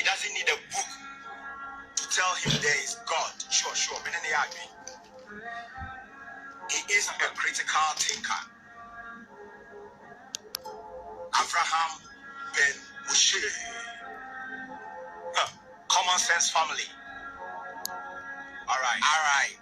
He doesn't need a book to tell him there is God. Sure. He is a critical thinker. Abraham Ben Moshe. Common sense family. All right.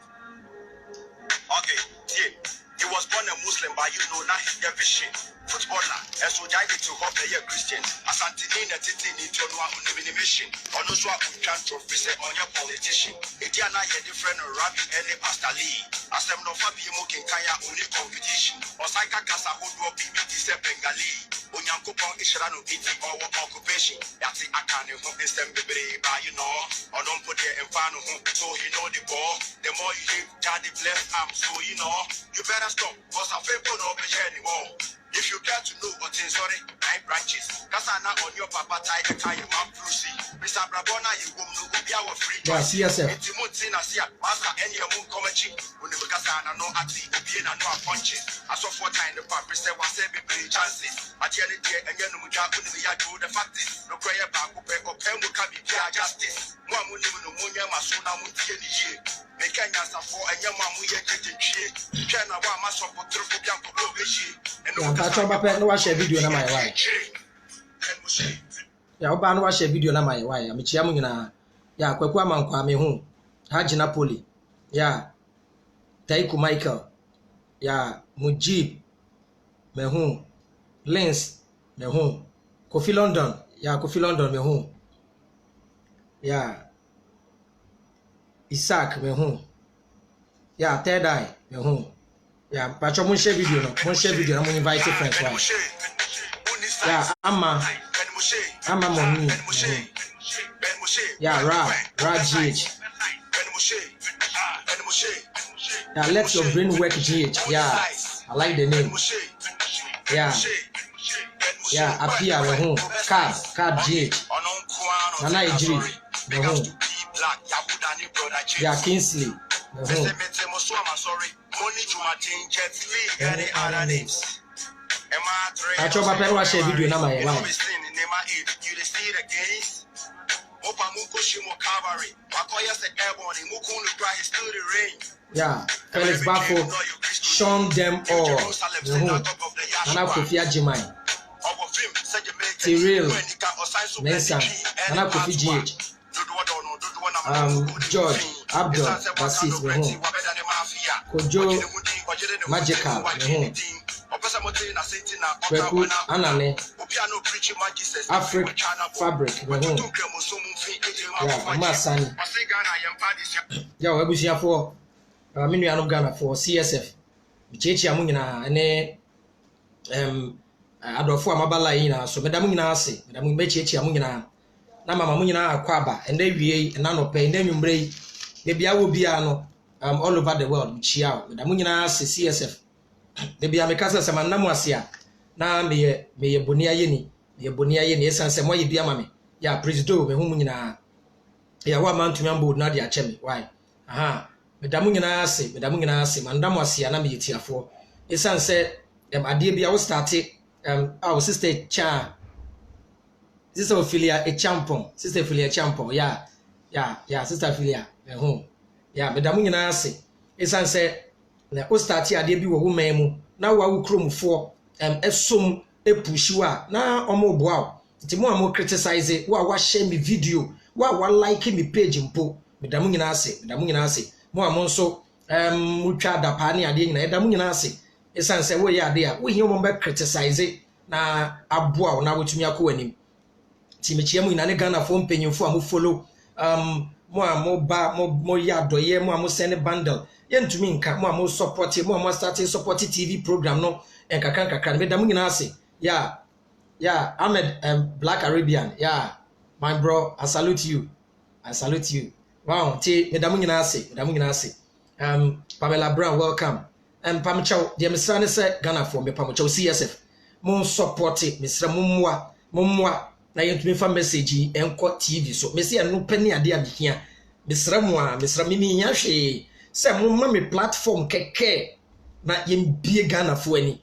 Okay, see, he was born a Muslim, but you know now he's a vision. Footballer, as we died to hope they are Christian. As Antonina Titi need to know on mission. On those who can't trophy on your politician. It is not a different rabbi any pastor Lee. As them no Fabi Mokin Kaya only competition. Or Saika Casa who will be BT Bengali. Unyankupon Ishrano BT or occupation. That's it, I can't help this them baby, but you know. Or don't put it in fan so you know the ball. The more you live, daddy bless arm, so you know. You better stop, because I'm faithful no be anymore. If you care to know what is sorry, 9 branches. Kasana on your papa tie the kind of man Brucey. Mr. Brabona, you will know be our free. Yes, CSF. It's Mutina, Master, any moon comedy. When the Kasana no ati, being a no punches. As of what time the papa said was every chances. At the end of the day, and you know, we are do the facts. No prayer back, or pen will come be justice. One will live in the Munya Masuna Muti. Make a answer for a young man we are getting shit. Can I want my support through Bianco Blovishi? No watch a video na my wife. Ya oba no watch a video na my wife. Amichia mu nyina. Ya kwaku amankwa me hu. Haji Napoli. Ya Taiku Michael. Ya Mujib me hu. Lens me hu. Kofi London. Ya Kofi London me hu. Ya Isaac me hu. Ya Third Eye me hu. Yeah, but you must share video no. Must share video. I'm gonna invite friends. Right? Yeah, Amma Moni. Yeah, GH. Yeah, let your brain work GH. Yeah, I like the name. Yeah, Apia the home. Card GH. Nana Ejiri the home. Yeah, Kingsley the home. I try to watch a video na my wife. Yeah, Felix Bafo, Sean them all. Nana Kofi Ajimai, Tyrell, Mensa, Nana Kofi GH, George, Abdul, Basit, Kojo, Magical, Kweku Anane, Africa Fabric, yeah, Masani. Yeah, we bushia for Minu Ghana for CSF. Chechi Amunyina ene Adolfo Amabala yina so medamu nyina ase medamu mechechi amunyina na mama munyina akwaba ende wie na no pe ende nwumbre de bia wo bia no all over the world chia medamu nyina ase CSF de bia mekasa se manamu ase a na meye boni ayeni esanse mo ye bia mame ya presido me hu munyina ya wa mantumi ambo na de acheme why aha medamu nyina ase mandamu ase na meye tiafo esanse ade bia wo start our sister Cha, sister Ophelia a champion, sister Ophelia champion, yeah, sister Ophelia, home, yeah, but Damu na say, it's answer, na o start here, there be a woman, now we chrome for, some a pushua, na omo wow, it's more criticize it, what share me video, what like me page in po, but Damu na say, more monso, mucha da pani adi na Damu na say. Esan se we ya there we hear one be criticize na aboa na wotumi akọ anim ti mechie mu ina ne Ghana fo mpanyimfo a mo follow mo ya doye mo send bundle ye ntumi nka mo support mo start support TV program no kakra me da mu nyina ase yeah Ahmed Black Arabian yeah my bro I salute you wow ti me da mu nyina ase Pamela Brown welcome. Pamchao, the Missane said Ghana for me, Pamcho CSF. Mon support it, Mr. Mumwa, na yent fa message enko TV so. Messi and no penny idea here. Mr. Mimi Yashi, say mumma me platform keke na yen be Ghana for any.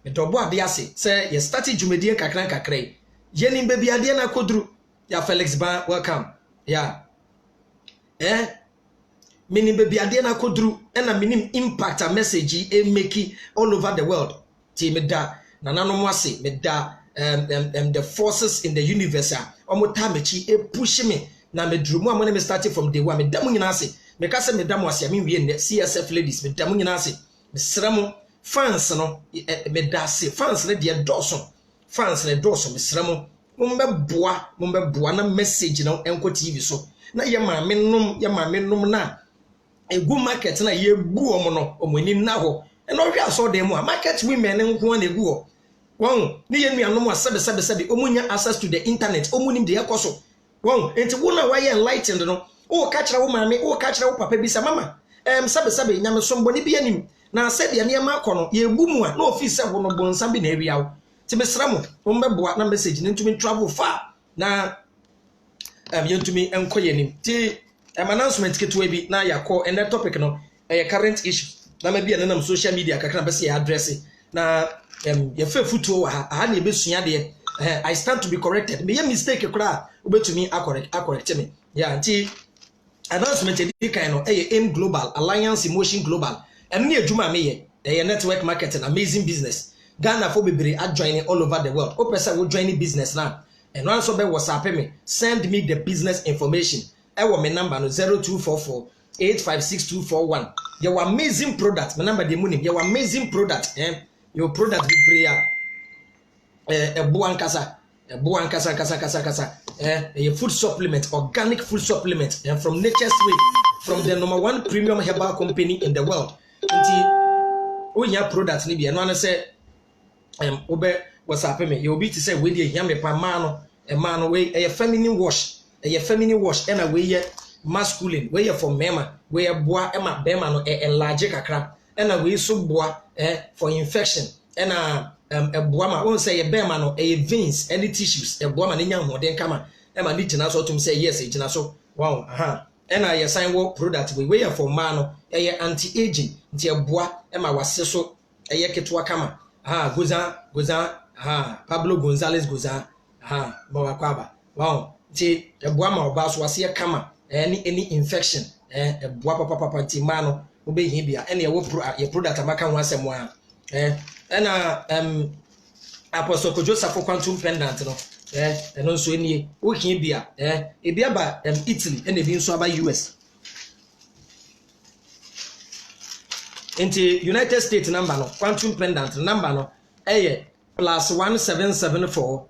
Me dobo ade ase, say ye started Jumedian kakran kakray. Yenim baby ade na kodru. Yeah, Felix Ban, welcome. Yeah. Meaning baby ade na kodru na minim impact a message e make all over the world. Ti me da na nanom ase me da the forces in the universe omo ta mechi e push me na me drum am na me started from day one me da mu nyina ase me ka se me da mu ase me wie CSF ladies me da mu nyina ase me sramo fans no me da ase fans ne de doso fans ne doso me sramo mumbe boa na message na enko TV so na ye ma me nom na egu market na ye bu omo no omani na ho e no hwe aso dem a market women nko na egu ho won ni ye nuanom asebe omunya access to the internet omunim de yakoso won enti wo na why enlightened no o ka kire wo maame o ka kire wo papa bi sa mama sebe nyame sombo ni bi anim na said de ne ma akono ye bu mu a na office ho no bonsa bi na ewiawo ti mesramo mbeboa na message ni ntumi travel far na yentumi enko yenim ti announcement ketwe bi na yakọ and that topic no current issue na ma bi na social media kakra be say address na ye fe futuo ha na ebesua de I stand to be corrected me ye mistake kra obetumi correct me yeah nti announcement e kan no aim global alliance emotion global and ne adwuma me ye network marketing amazing business Ghana for be joining all over the world. O person will join business now. And also be WhatsApp me. Send me the business information. I want my number no 0244 856241. Your amazing product. My number the money. Your amazing product. Your product be prayer. A buankasa. A buankasa. A food supplement, organic food supplement, and from Nature's Way, from the #1 premium herbal company in the world. Until we have products ni bi. And one say. Obe WhatsApp me you be to say we dey hia me pa man no we a feminine wash and a we masculine we for mema we boa e ma bema no enlarge kakra and a we so boa for infection and a boa ma won say e bema no veins any tissues e boa ma nya hoden kama e ma ni gina so tum say yes e gina so wow and a sign work product we for man no anti aging nti e boa e ma wase so ketwa kama Goza, Pablo Gonzalez Goza, Mowakwaba. Wow, ti ebua ma oba so ase kama any infection ebua papa timano obe hibia ene ye product amaka ho asem a na Apostle Joseph Quantum pendant no eno nso enie wo hibia ebia ba Italy ene bi nso aba US into United States number no quantum pendant number no +1774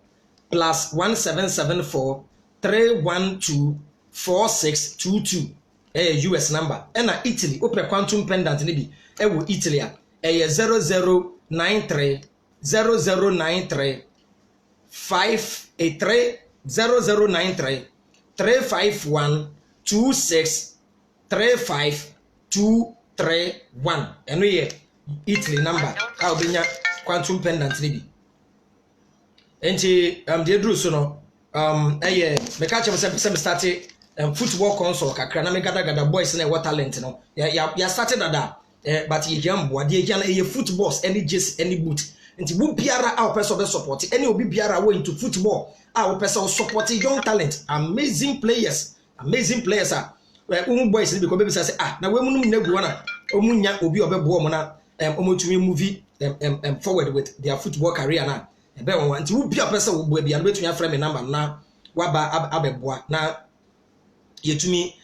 +1774 312 4622 US number and Italy open quantum pendant ni bi wo Italy 0093 0093 583 0093 351 26 352 3-1 and we Italy number how binya quantum pendant ni bi enti the dru so no me catch me start football console kakra na me gada boys na what talent no ya started that but ye jambo ade ya na footballs any just any boot enti bu biara a person be support any obi biara we into football a person support young talent amazing players are boys ni because baby say na we munum na gu na omunya obi obebo mo na omotumi movie forward with their football career na ebe won nti wo bia person wo bua bia no betumi afrɛ me number na waba abeboa na yetumi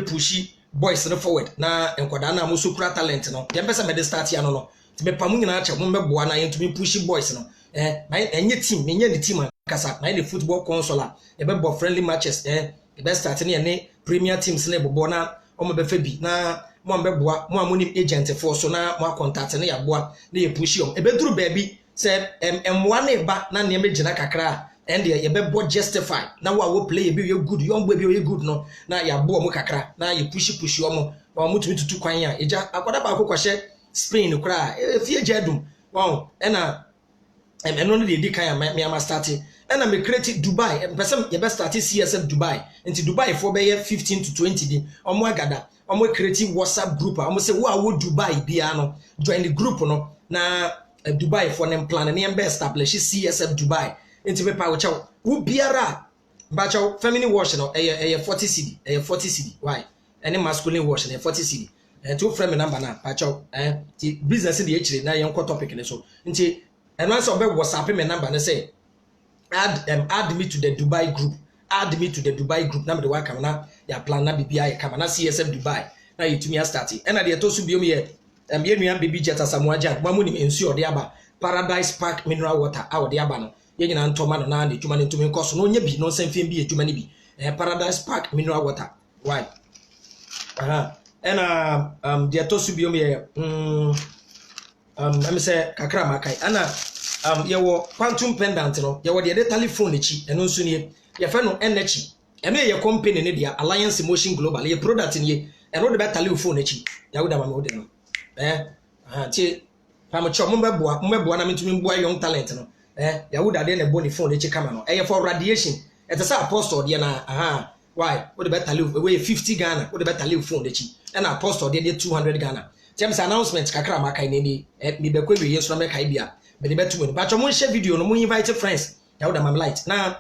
pushi boys no forward na enkoda na mo sokura talent no ye pesa me de start ya no nti me pamu nyina acha mo mbeboa na yetumi pushi boys no na enye team menye ne team kasa na the football console ebebo friendly matches the start ne premier teams na ebobo na omo be fa bi na mo mbeboa mo amonim agent for so na mo contact na yaboa na ye pushi om ebeduru ba bi se m1 na ba na ne megina kakra and ye bebo justify na wo play be you good young boy be you good no na yaboa mo kakra na ye pushi om ba mo tumi tutu kwan ya eja akwada ba akokɔhye Spain kra efie jadum wow ena eno no dey kan me am start ena me create Dubai person ye be start CSF Dubai into Dubai for be 15 to 20 din omo agada omo create WhatsApp group omo say wo Dubai bia no join the group no na Dubai for them plan na be establish CSF Dubai into me pa wo biara Bacho feminine wash no 40 cedi 40 cedi why any masculine wash na 40 cedi to frame number na bacho the business dey chire na yen topic ne so nti eno answer be WhatsApp me number na say add me to the Dubai group na me dey work am na ya plan na bibia ya kama na CSF Dubai na yitumi start and na dey to so biom ye ye nuan baby jet asamuaja mamu ni ensu ode aba Paradise Park mineral water a ode aba no ye nyina ntoma no na de dwuma ne ntumi nkoso no nya bi no sanfiem bi dwuma ne bi Paradise Park mineral water why and dey to so biom ye am say kakra makai ana ye wo quantum pendant no ye wo de telephone echi eno nso ne ye fe no energy eno ye company ne dia Alliance Motion Global ye product ne eno de telephone echi ya wo da ma no de no ti pamocho mbeboa na mentumi mboa young talent no ya wo da de ne boni phone echi kama no for radiation it is apostle de na why wo de telephone we 50 Ghana wo de telephone echi and apostle de 200 Ghana James announcement kakra makai ne ni mi be kwa wiye so na mekai bia be ne betu mo bacho mo share video no mo invite friends ya wo da mam light na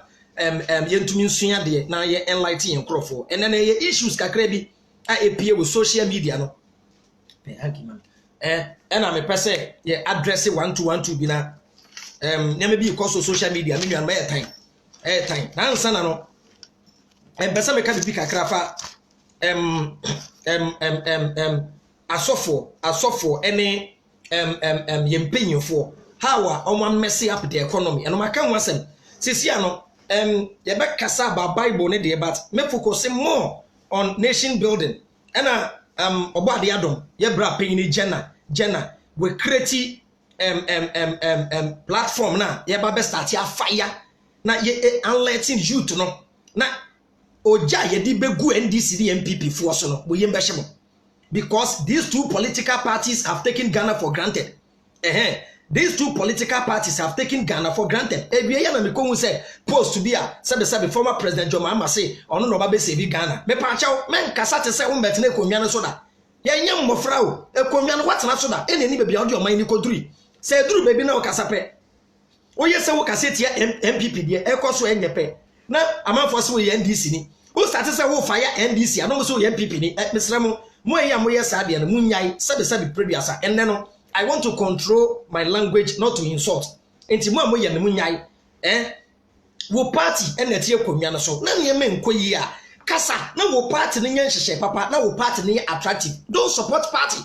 yentumi nsua de na ye enlighten enkrofo and then ye issues kakra bi a epie with social media no be argument na me pese ye address 1212 bi na nyame bi ko social media me nwan ba time na ansa na no pese me ka bi kakra fa asofo ene yempenyefo how on mess up the economy and maka wasem sisia no ye be kasa ba Bible ne de but me focus more on nation building and obade adom ye bra pin ni Jenna we create platform na ye ba be start ya fire na ye unletting youth no na oja ye di begu NDC the MPP for so no bo ye mbehye because these two political parties have taken Ghana for granted. These two political parties have taken Ghana for granted. Ebiye na me ko say post to be a sabe former president John Mahama say ono no ba be save Ghana. Me pa chaw men kasa te say wo metene konwa no so da. Ye nyam mofra o ekonwa no watena so da. Ene ni be bia ode oman ni koduri. Say duru baby na o kasa pe. O ye say wo kasa tie MPP de ekoso enyepe. Na amanfo se wo ye NDC ni. Wo start say wo fire NDC anom so ye MPP ni. Mesramo mo ya moye sade na munyai sabe previous and then I want to control my language not to insult enti mo amoye na munyai wo party na tie konwa no so na ne me nkoyi a kasa na wo party ne nya nhyehyɛ papa na wo party ne attractive don't support party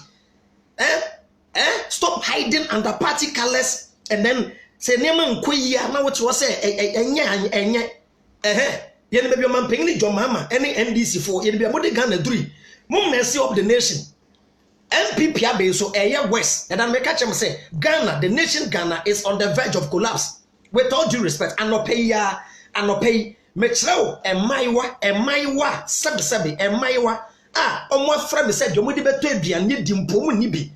stop hiding under party colors and then say ne me nkoyi a na wo te wo say enye ye ne be bi man pengini John Mahama any NDC for ye ne be mo de Ghana 3 Mum mercy of the nation. MPP abe so west. And I make catch him say Ghana, the nation Ghana is on the verge of collapse. With all due respect, and no pay Metro emaiwa sabi emaiwa omo fra me said yomudi beto aduane di mpomu ni bi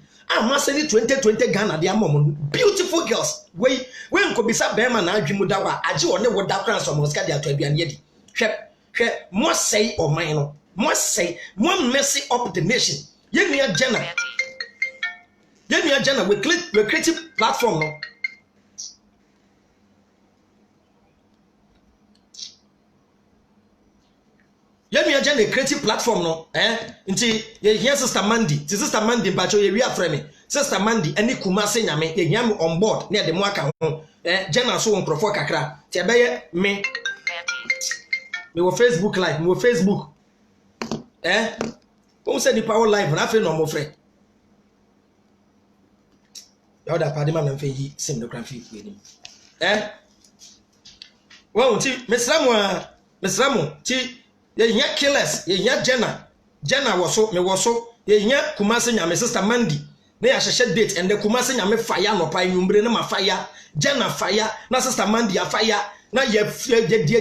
maseni 2020 Ghana dia mom beautiful girls we nko bisa be ma na adwemu da wa age one wo da kran so mo ska dia to aduane di hwe mo sei oman no must say one messy up the nation. Yenya Jenna we creative platform no. Yenya Jenna creative platform no. Nti ye here sister Mandy bacho ye wi afreme. Sister Mandy any Kumase nyame ye nyam on board near the mo aka ho. Jenna so on profile kakra. Ti ebeye me wo Facebook live, me Facebook who said the power live na fe no mo frɛ ya oda pade ma na fe yi sim the graphic we ni wo ti mesramu ti ye nya killers ye nya Jenna wo so ye nya Kumase nyame sister Mandy na ya hyehye date and the Kumase nyame fire no pa nwumbre na ma fire Jenna fire na sister Mandy ya fire na ye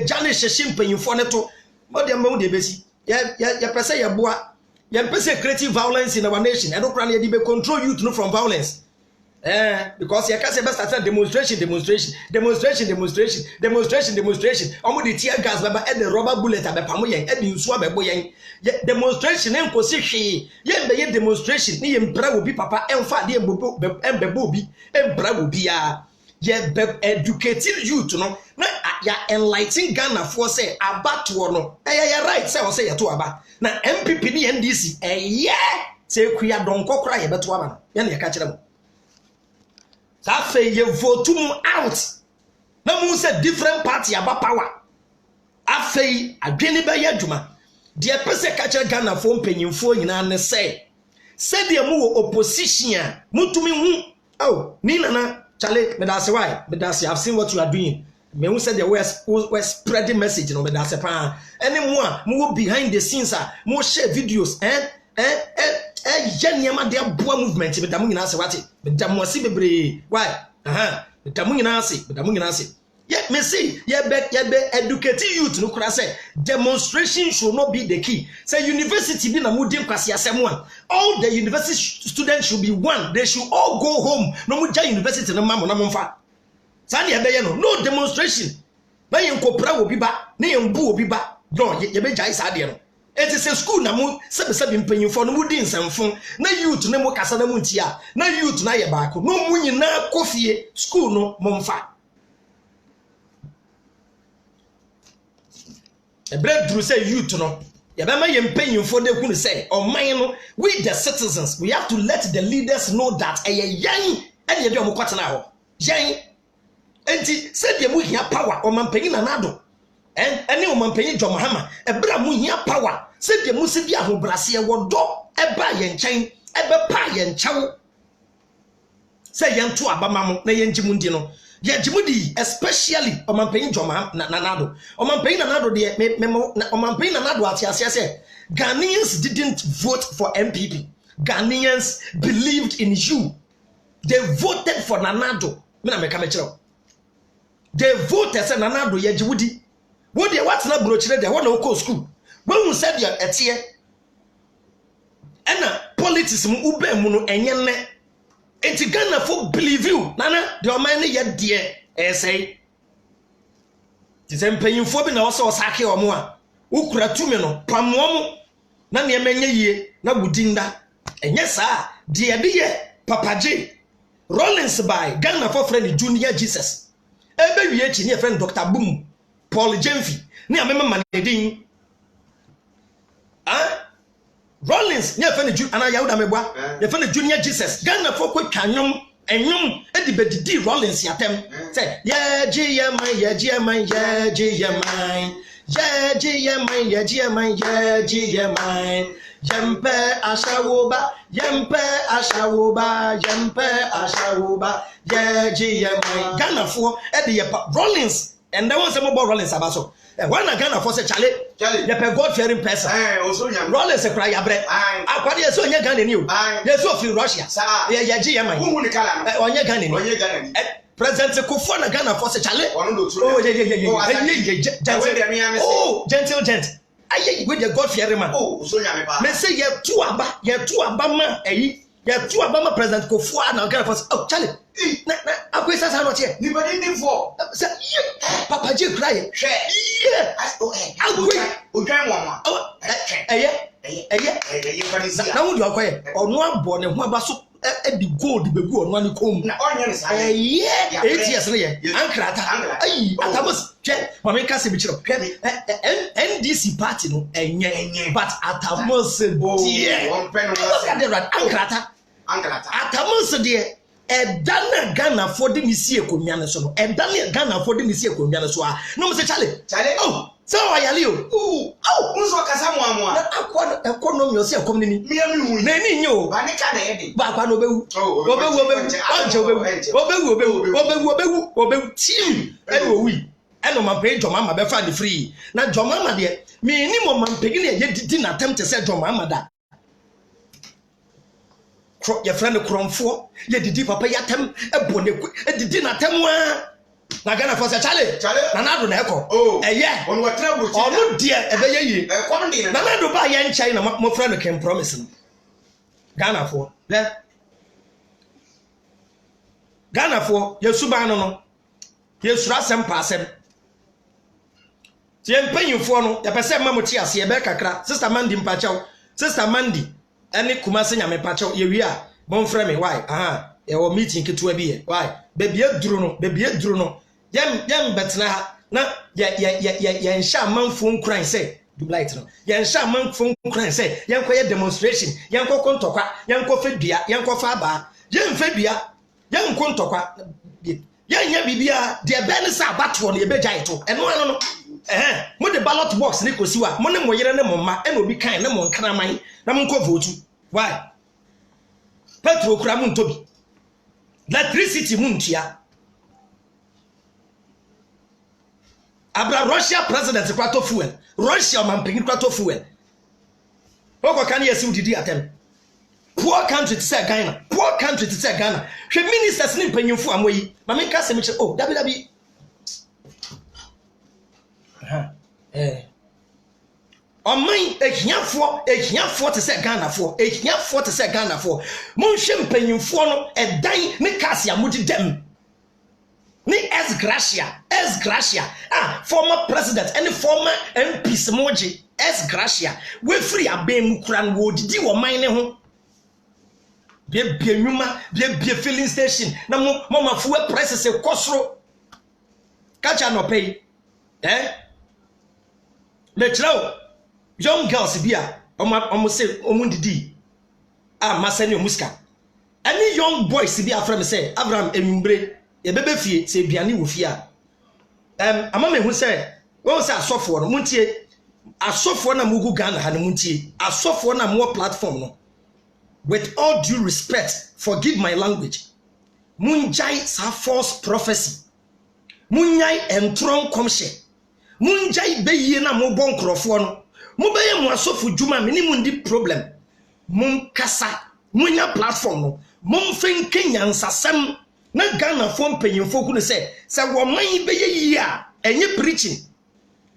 Jane hyehye mpanyimfo ne to mo de ma wo de besi ya pese ya boa ya pese creative violence in our nation and okra na dey control youth no from violence because ya can say best start demonstration omo the tear gas baba and the rubber bullet abepamo yen e di nsu abebo yen demonstration enko si hwe ye be ye demonstration ni ye mpra obi papa emfa de embebo obi empra obi ya ye be educating youth no na ya enlighten Ghana for say abato no ya right say o say ye to aba na MPP ni NDC say kuya donko kra ye beto aba no ye na ye ka kire mo sa fe ye vote mu out na mu say different party aba power afei adwene be ye adwuma de pese ka kire Ghana for mpanyimfo nyina ne say de mu opposition a mutumi hu oh ni nana chale me da say why me da say I've seen what you are doing me who said the we're spreading message no me da say pa anyone mu behind the scenes mu share videos yeniama de aboa movement me da mu nyina say what me da mu ase bebre why me da mu nyina say yeah, me see, yeah, be educate youth no kura say demonstration should not be the key. Say university be na mudim kwasi asem one. All the university students should be one. They should all go home. No muja university no mamo na momfa. Sani ebe no demonstration. Na yen kopra obi ba, na yen bu obi ba. No, ye be jai sa de no. It is a school na mu sebe mpanyimfo no mudi nsamfo. Na youth na mu kasa na mu ntia. Na youth na ye baako. No mu nyina kofie school no momfa. A breakthrough say youth no. Yabama yempanyimfo de kunu say oman no we the citizens we have to let the leaders know that yan e de omo kwatena ho. Yan enti say de mu hia power omampanyin na nado. Ene omampanyin John Mahama e bra mu hia power say de mu se bi ahobrase e wodo e ba ye nchen e be pa ye nchew. Say yento abama mo na yenjimu ndi no. Yajimudi especially omampanyin Joma na nado omampanyin na nado de omampanyin na nado atiase say Ghanaians didn't vote for MPP. Ghanaians believed in you. They voted for Nanado. Me na meka mechiro. They voted say Nanado yajimudi. Wo de what na brochire de wo na go school. When you said your etie ena politics mu ube mu no enye ne enti Ghana for believe you nana the oman ye de say ti se mpanyimfo bi na wo se osake omo a ukura tumi no pamomo na ne emenye yie na budinda enye saa de ye papaje Rollins by Ghana for friend Junior Jesus ebe wie chi ne friend Dr. Boom Paul Jemfi ne amema manedin Rollins ne fa ne ana Yahuda mebwa ne fa ne Junior Jesus Ghana for kwa kanwom enwom edi bedidi Rollins yatem say ye GMI ye GMI ye GMI ye GMI ye GMI ye GMI yempe ashawoba ye GMI Ghana for edi ye Rollins and that was some about Rollins abaso when a Ghana for say Charlie ye pe God fearing person Rollins e cry ya bre akwade ye so onye Ghana ni o ye so fi Russia ye GMI onye Ghana ni President Kufuor na Ghana for say Charlie gentle aye with the God fearing man me say ye tu aba ma eyi ye tu aba ma President Kufuor na Ghana for say oh Charlie na akwesa sa no tie ni body ni for say papa ji cry odwan won na wo di akoye onu abo ne ho aba so e di gold begu onu ani kom na onye ne sa 8 years ne ye ankrata ayi atamos che mama ka se bi chiro NDC party no enye but atamos die ankrata atamos die edana Ghana for the misie konwa ne so no edana Ghana for the misie konwa ne so a no se Charlie oh so ayale o unso kasa mo amoa na akwa economy o se economy ni miami na ni nyo ba ne ka na ye de ba kwa no bewu obewu team ewo wi eno mampe Joma ma be fa de free na Joma ma de me ni mo mampe ni ye didi na attempt say Joma ma da your friend Kromfo ye didi papa yatem ebone didi na temwa na Ghana for say Charlie na nado na eko eye on wa travel onu de ebe ye yi come dey na nado ba ye nchai na mo friend can promise no Ghana for ye suba no ye sura sem pa asem tie mpanyimfo no ye pese ma mo ti ase ye be kakra sister Mandy mpachaw sister Mandy ene Kumase nyame pachaw ye wi a mon frɛ me why o meeting ketewa bi ye why baby eduru no yem betena ha na ya nsha manfo nkran say light no yen sha manfo nkran say yen koye demonstration yen kokko ntokwa yen ko fedua yen ko fa ba yen fedua yen ko ntokwa yen nya bibia de be ne sa bato no ye begya ito eno ano no mo de ballot box ne kosiwa mo ne mo yere ne mo ma e no bi kan ne mo nkanaman na mo nko vote why petro kura mo ntobi electricity mo ntia abra Russia president kwato fuel Russia mampin kwato fuel oko kan yesi udidi atem poor country to say Ghana poor country to say Ghana hwe ministers ni mpanyimfo amoyi ma me ka se me che oh dabi oman ehiafo to say Ghana for ehiafo to say Ghana for mon hwe mpanyimfo no edan ne kasi amudi dem ni S Gracia former president and former MP Smoji S Gracia we free abem kran wo didi wo man ne ho bia nyuma bia filling station na mama fuel prices e kosoro kacha no pay le tro young girls bia omo say omundidi masani omuska any young boys bia from say Abraham Emumbre ye bebe fie se biane wo fie a ama me hu se wo se asofo no muntie asofo na mugu Ghana ha no muntie asofo na mo platform no with all due respect forgive my language munjai sa false prophecy munyai entron komhye munjai beyie na mo bonkrofo no mo beye mo asofo djuma me ni mundi problem mun kasa munya platform no mun fenke nyansasem na Ghana fo mpanyimfo ku ne se wo man beye yi a enye preaching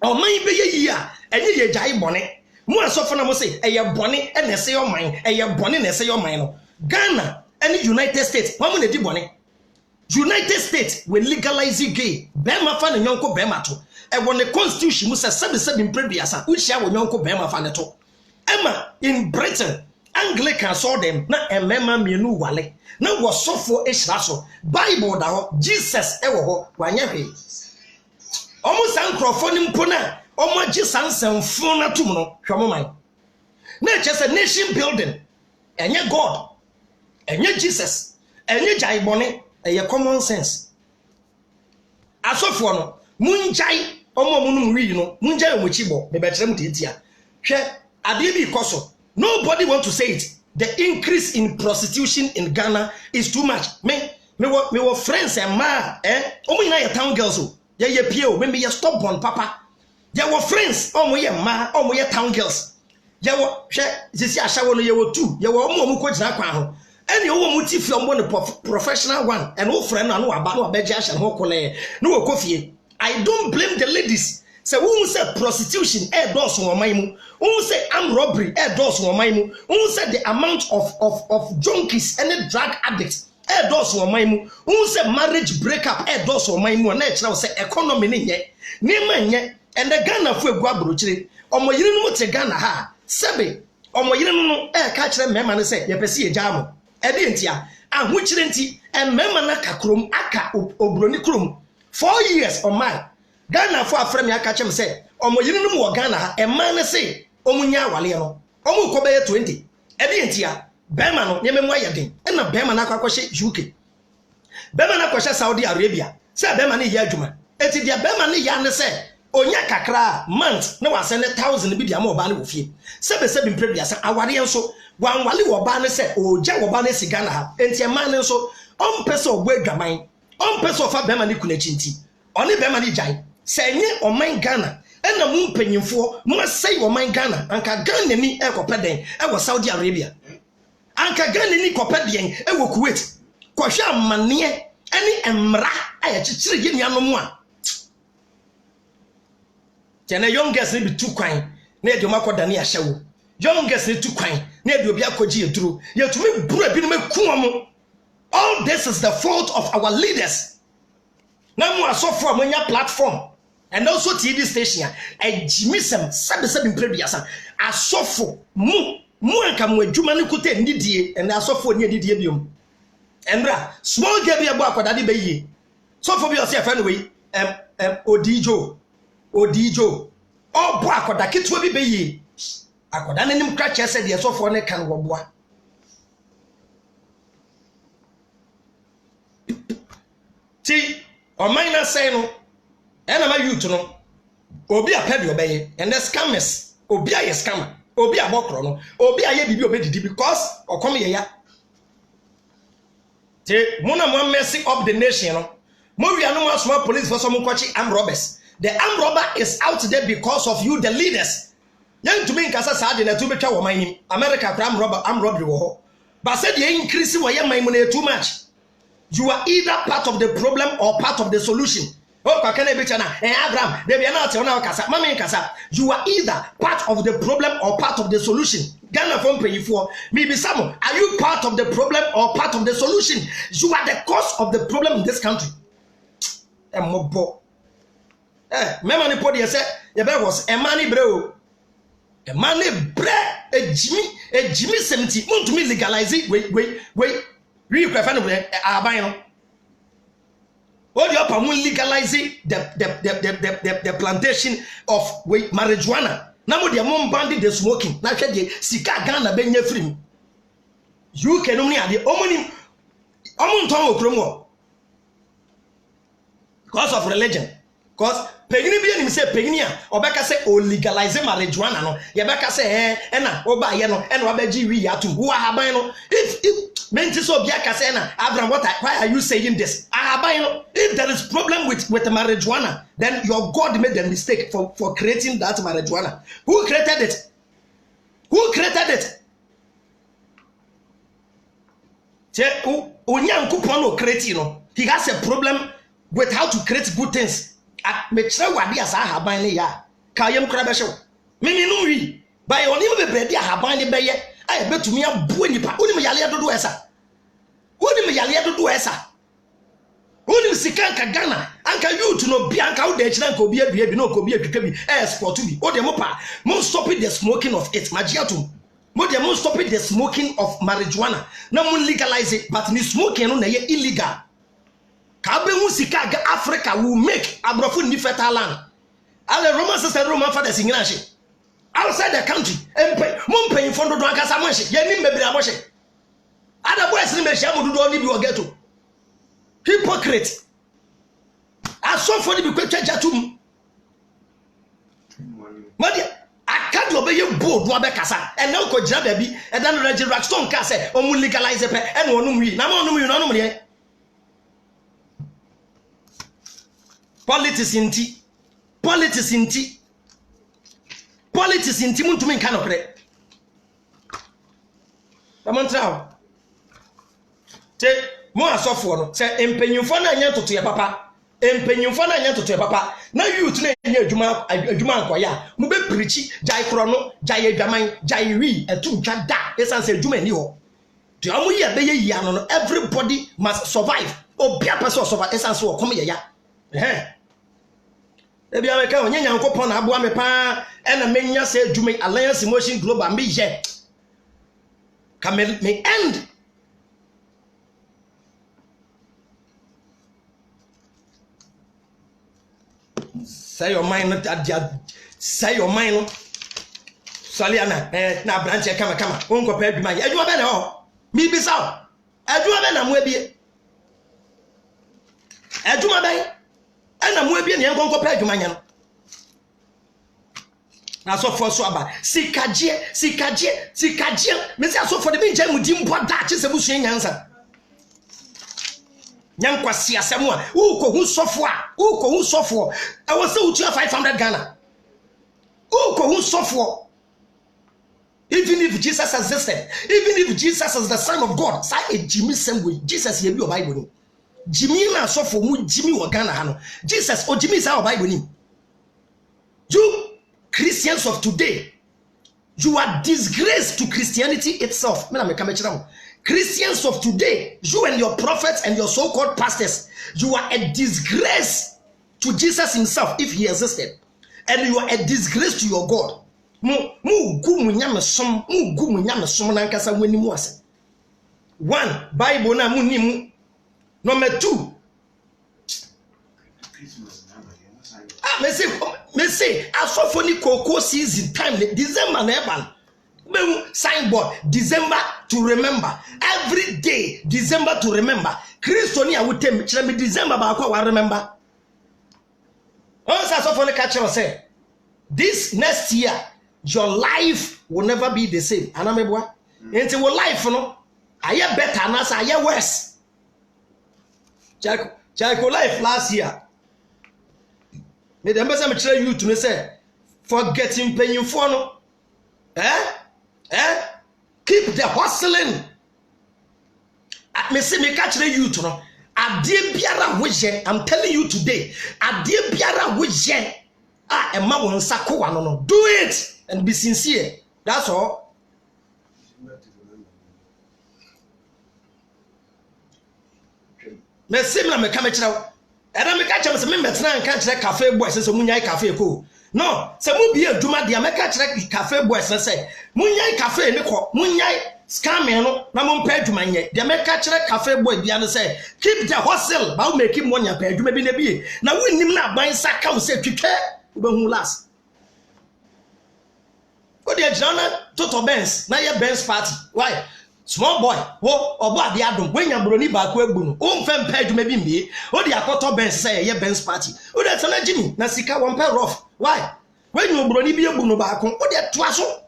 o man beye yi a enye ye jai bone mu asofo na mo se eye bone e na se yo man eye bone na se yo man no Ghana and United States wa mo na di bone United States will legalize gay bema fa na nyonko bema to e won constitution mu se sebi mpreduasa uchia wo nyonko bema fa ne to ema in Britain Anglican saw them na emema mienu wale na wasofo ehira so Bible da ho Jesus e wo ho wanya hwe omo sankrofo ni mpona omo jisansanfo na tum no hwemo man na chese nation building enye God enye Jesus enye jaibone eye common sense asofo no munjai omo munum wi no munjai omochibo me betre mu titia hwe ade bi koso nobody want to say it. The increase in prostitution in Ghana is too much. Me were friends and ma omo ina ya town girls o. Ye pie o, me stop born papa. Ye were friends, omo ye ma, omo ye town girls. Ye were hwe sisi ashawo no ye were two. Ye were omo ko gina kwa ho. Any omo muti fi omo no professional one and old friend no aba no abeje asha ho kole. No wo kofie. I don't blame the ladies. Say who say prostitution does on my mu. Who say armed robbery does on my mu. Who say the amount of junkies and drug addicts does on my mu. Who say marriage breakup does on my mu. And now say economy ni nye. Nema nye. And the Ghana fu egwa brochire. Omo yire no te Ghana ha. Sebe omo yire no ka kire mema ne say ye pese ye jamo. E de ntia ahochire nti en mema na kakrom aka obroni krom 4 years on my Ghana for afrem ya ka chem say omo yirinum wo Ghana ha e man ne say omunya awale no omo ko be 20 e de ntia bema no nyememu ayeden e na bema na kwakwahye UK bema na kwahye Saudi Arabia say bema ne ya adwuma eti dia bema ne ya ne say onya kakra month na wase ne 1000 bi dia ma oba ne wo fie sebe mprebiasa aware enso wanwale wo ba ne say oja wo ba ne si Ghana ha enti e man ne enso ompese ogbo adwaman ompese ofa bema ne kunachinti oni bema ne jai senye oman Ghana ena mu mpanyimfo mu asai oman Ghana anka Ghana ni ekopeden e wo Saudi Arabia anka Ghana ni kopeden e wo Kuwait kohwe amane eni emra aye chichire ye nuanom a tena youngest ni bi tu kwan na e de makoda ne ahyewo youngest ni tu kwan na e de obi akoji eduro ye tumi buru abi no makuomo. All this is the fault of our leaders. Na mu asofo amanya platform and also TV station e jimisem sabe mpreduasa asofo mu anka mu adwuma ne kuta ndidie and asofo ne ndidie biom Embra small girl bi ebo akoda de be yi so for bi o se fa no we odijo obo akoda kitwa bi be yi akoda nanim kra che se de so for ne kan wo boa ti o minor say no ena ma youth no obi apedi obeye and the scammers obi aye scammer obi abokro no obi aye bibi obedidi because okom ye ya te mona mo messing up the nation no mo wi anu small police for some kwachi armed robbers. The armed robber is out there because of you the leaders yan to me nkasa sa de na tu betwa wo man America armed robbery wo ho but said the increase wo ye man mo too much. You are either part of the problem or part of the solution. Oh, Abraham, you are either part of the problem or part of the solution. Ghana from pay for maybe some. Are you part of the problem or part of the solution? You are the cause of the problem in this country. Memani podi say was a money bro. A money bre a Jimmy 70 want to me legalize it. Wait. We prefer no what you are legalizing the plantation of marijuana. Now they are banding the smoking. Now they sika Ghana benye free. You can only have the because of religion. Because pegini bi enim say peginia obeka say o legalize marijuana no ye beka say na oba ye no na obaji wi atum wo ahaban no if menti so bia ka say na Abraham why are you saying this ahaban no if there is problem with the marijuana then your God made the mistake for creating that marijuana. Who created it? Che onyankopon no create no he has a problem with how to create good things. Me try wade asa haban le ya ka yem kra be hyew me no wi by onim be bredi haban le be ye ay betumi abu nipa onim yale dodo esa onim sika ka Ghana anka youth no bi anka wo de kira anka obi adua bi no ko bi adwika bi export bi o de mo pa mo stop the smoking of it magiatum mo de mo stop the smoking of marijuana na mo legalize it but ni smoking no na ye illegal. Kabe sika Africa will make abrofo ni fertile land. All the Roman sisters, Roman fathers in Granche. Outside the country, Mumpe in front of Drankasamoshi, Yenim Bebramoshi. Other boys in the Shamu do only be or ghetto. Hypocrite. I saw for the Bequecha Jatum. Madia, I can't obey your board, Wabekasa, and now could Jababy, and then Reggie Rackstone Cassa, or will legalize a pen, and one we, no. Politics inti muntu men kan okre tamantra te mo asofo no se empenyimfo na anya toto ye papa na youth na anya adwuma ankoya mo be preach jai kro no jai adwaman jai wi etu twa da esanse adwuma ni ho de amu ye be ye ya no everybody must survive obia person survive esanse wo kom ye ya ebi ameka onye nyankopon na abo amepa ena menya se adwuma Alliance Motion Global me ye can me end say your mind not say your mind Saliana na branch e kama wonko pa adwuma ye adwuma be na ho mi bisa adwuma be na mo ebie adwuma be na mo ebie na wonko pa adwuma nya no na so for so aba sikaje me say so for the me jam di mpo da che se busu nyansa nyankwasi asemu a uko hu sofo I was say utua 500 Ghana uko hu sofo. Even if Jesus existed, even if Jesus is the Son of God, say a Jimmy same way Jesus ye bi o Bible ni Jimmy na sofo mu Jimmy wo Ghana ha no Jesus o Jimmy say o Bible ni. You Christians of today, you are disgrace to Christianity itself. Christians of today, you and your prophets and your so-called pastors, you are a disgrace to Jesus himself if he existed, and you are a disgrace to your God. one Bible na munim. Number 2. Me say asofo ni koko season time December na eba. Signboard December to remember. Every day December to remember. Christo ni awutem kire me December ba kwa remember. Once asofo ni catch say this next year your life will never be the same. Anamebwa. Enti wo life no aye better na say aye worse. Jaiko life last year. Me dem be say me kire you to me say forgetting panyimfo no. Keep the hustling. Me say me catch the you to no. Adie biara woje, I'm telling you today. Adie biara woje. Emma won sako wa no. Do it and be sincere. That's all. Me say me come kire. Era me catch me say me metna nka kire cafe boy say munyai cafe ko. No, se mu bi aduma dia meka kire cafe boys na say munyai cafe ni ko munyai scamming no na mo mpa aduma nye dia meka kire cafe boy bia no say keep the hustle ba make him money pa aduma bi na bi na wonnim na ban saka wo say twetwe wo hu last o dia jana toto Benz na ye Benz party why small boy wo obo ade adom wenya broni ba ko egbu no o mfa mpa aduma bi mbi o dia koto Benz say ye Benz party o dia tana Jimmy na sika won pa rough. Why? When you brony be able no back on, oh, they're twasso.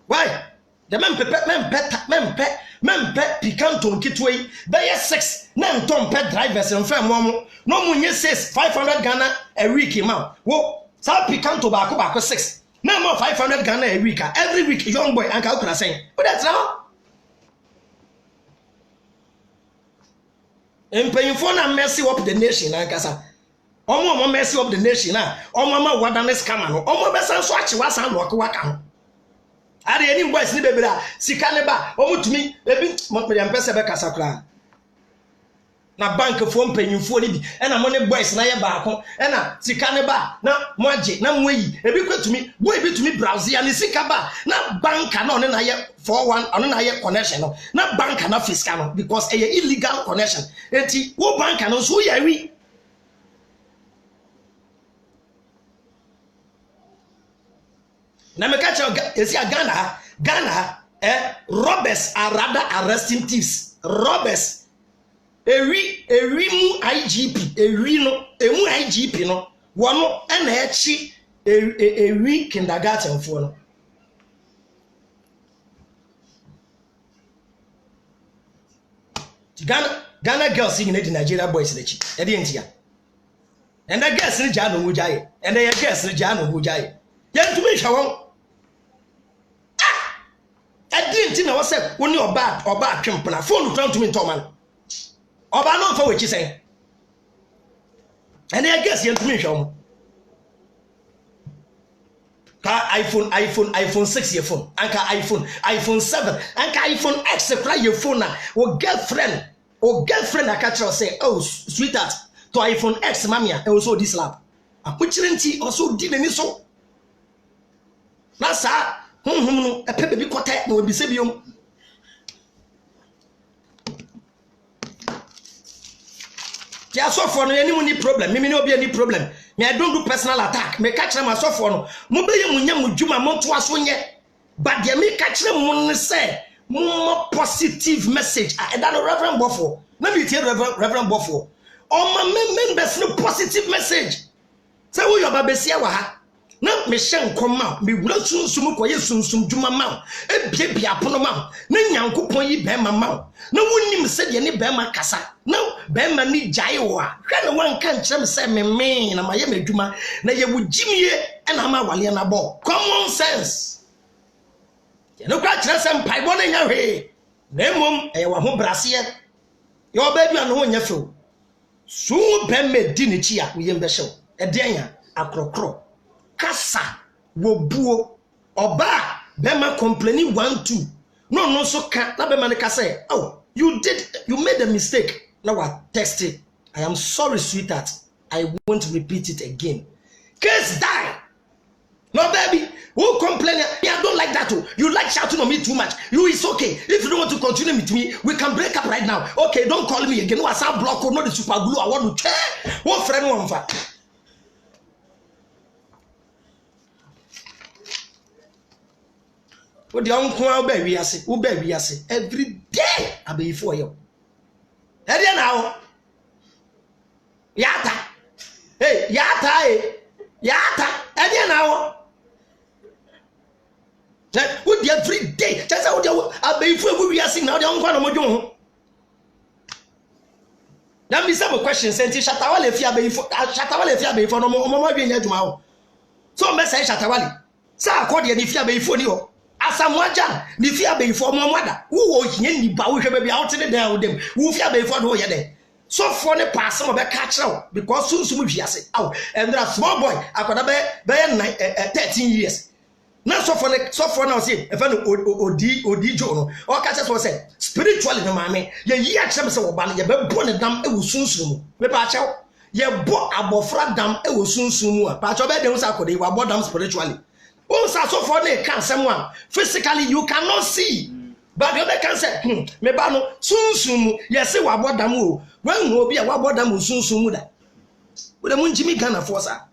Why? The men pet picanto kitway, they are 6, none tom pet drivers and fair mom. No one says 500 Ghana a week, man. Whoa, South picanto back 6. No more 500 Ghana a week. Every week, young boy, Uncle can say, but that's now. And paying for na mercy up the nation, Ankasa. Omo mercy of the nation na omo ma wadanes kama no omo be san so achi wasan no waka ho ade any boys ni bebira sika ne ba omo tumi ebi mo pe am pese be kasa kra na bank fo mpanyimfo ni bi e na mo ne boys na ye ba ko e na sika ne ba na mo age na mo yi ebi kwetumi boy bi tumi browse ya ne sika ba na bank na one na ye 41 one na ye connection no na bank na fiscal no because e illegal connection enti wo bank no so ya wi. Na me catch Ghana robbers are rather arresting thieves. Robbers ewi mu IGP ewi no emu IGP no wono na echi ewi kindergarten fo no Ghana girls in the Nigeria boys lechi e dey ntia and the girls ni ja no wu jaye and the girls ni ja no wu jaye yentumi hwawon Adinti na wose woni oba atwempena phone kran to me ntoman oba no fa wechi sen ene guess yentumi hwawon ka iPhone 6 your phone anka iPhone 7 anka iPhone X kra your phone na o girlfriend akacho say oh sweetheart to iPhone X mamia e also this lap apuchirenti also di nani so na sa no e pepe bi kote na obi se biom ti asofo no ani mu ni problem me no obi any problem me I don't do personal attack me catch them asofo no mo be ye munya mudwuma mo to aso nye but dey me catch them mo say more positive message and that Reverend Bofo na me tell Reverend Bofo on my members no positive message say we your babesia wa ha na me hye nkoma me wura sunsum koye sunsum dwuma ma e bia pono ma na nyankopon yi be ma na wonnim se de ne be ma kasa na be ma ni jaye wo a hwe ne wanka nkyerem se me na maye madwuma na ye wugimie e na ma wale na bo common sense ye no kwa kyerem se mpaibo na nya hwe na mom e wa ho brase ye yo ba bia no ho nya few su be me di ne chi a wo yem be hyew e de anya akrokro kasa wobuo oba bema complaining 1 2 no so ka na bema ne kasa oh you made a mistake now what text it I am sorry sweetheart I won't repeat it again case die no baby Who complain? Yeah, I don't like that too. You like shouting on me too much. You is okay. If you don't want to continue with me, we can break up right now. Okay, don't call me again. What's up, block or not the super glue? I want to check. What friend one for? What the uncle baby has who baby has every day I be for you. Hey now. Yata. Hey, yata, hey. Yata. Hey now. Would the every day just how I be for we are seeing now the uncle no more. Now me some questions sent Shatawale Fia be for Shatawale Fia be for no more being adwuma. So me say Shatawale. Sa akodi ni Fia be for ni ho. Asamoaja ni Fia be for mo mother. Wo hie ni ba wo hwe be out there down them. Wo Fia be for no ye there. So for the pass some be catch now because soon wiase. Aw and that small boy akoda be 13 years. Now so for now say if no odi jo no o ka so say spiritually no mame ye yi akyem se wo ba no ye be bo ne dam e wo sunsun mu me pa akyɛw ye bo abofra dam e wo sunsun mu a pa akyɛw be dem sa akode wa bo dam spiritually o sa so for na ka asɛm a physically you cannot see but the other can say me ba no sunsun mu ye se wa bo dam o wan obi a wa bo dam sunsun mu da wo dem njimi Ghana for sa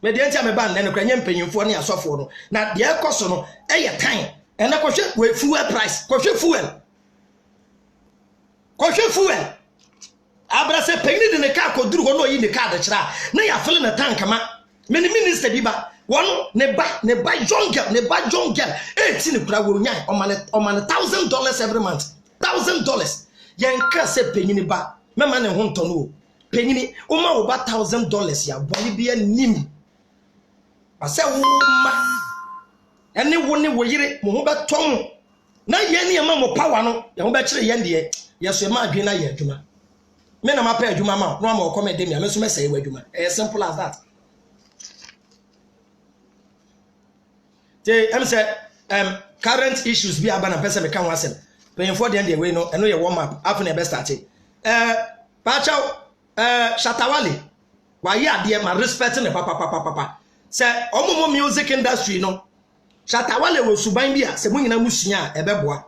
me de antia me ban na kwanya mpanyimfo ne asofo no na de ekoso no eye tan ene kohwe we fuel price kohwe fuel abrase pegni de ne ka koduru ho no yi ne ka de kira na ya fele na tank ma me ni minister bi ba wono ne ba young girl 18 kura wo nya o man $1,000 every month $1,000 yen ka se pegni ba me ma ne ho nto no pegni o ma wo ba $1,000 ya boni bia nim ase wo ma ene wo ne wo yire mo ho beton na ye ne ma mo power no ye ho be kire ye de ye so ma adwen na ye adwuma me na ma pa adwuma ma no ma come de me so me say wo adwuma simple as that am say current issues bi aba na person me kan wasem pay for the end way no eno ye warm up after na be start pa chaw Shatawale wa ye ade ma respect ne papa say omomo music industry no Shatawale wo suban bia se munyina musua ebeboa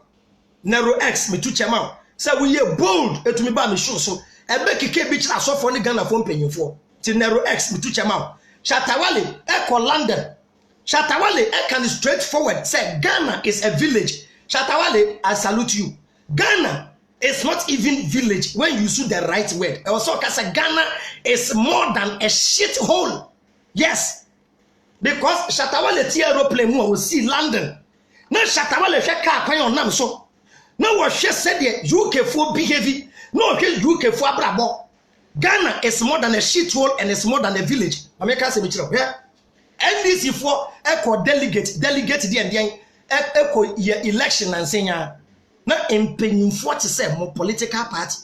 Nero X me tu chema say we ye bold etumi ba me show so ebe keke bi kira sofo ne Ghana fo mpanyimfo ti Nero X me tu chema Shatawale e London Shatawale e can straightforward say Ghana is a village. Shatawale, I salute you. Ghana is not even village when you use the right word. Also say Ghana is more than a shithole. Yes. Because Shatawale ti aeroplane mu we see London. Na Shatawale hwe car kwan on nam so. Na wo hwe said the UK for behavior. No hwe UK for abrabo. Ghana is more than a shithole and it's more than a village. America say me chiro. NDC for echo delegate the and echo election and saying na empenyimfo te say mo political party.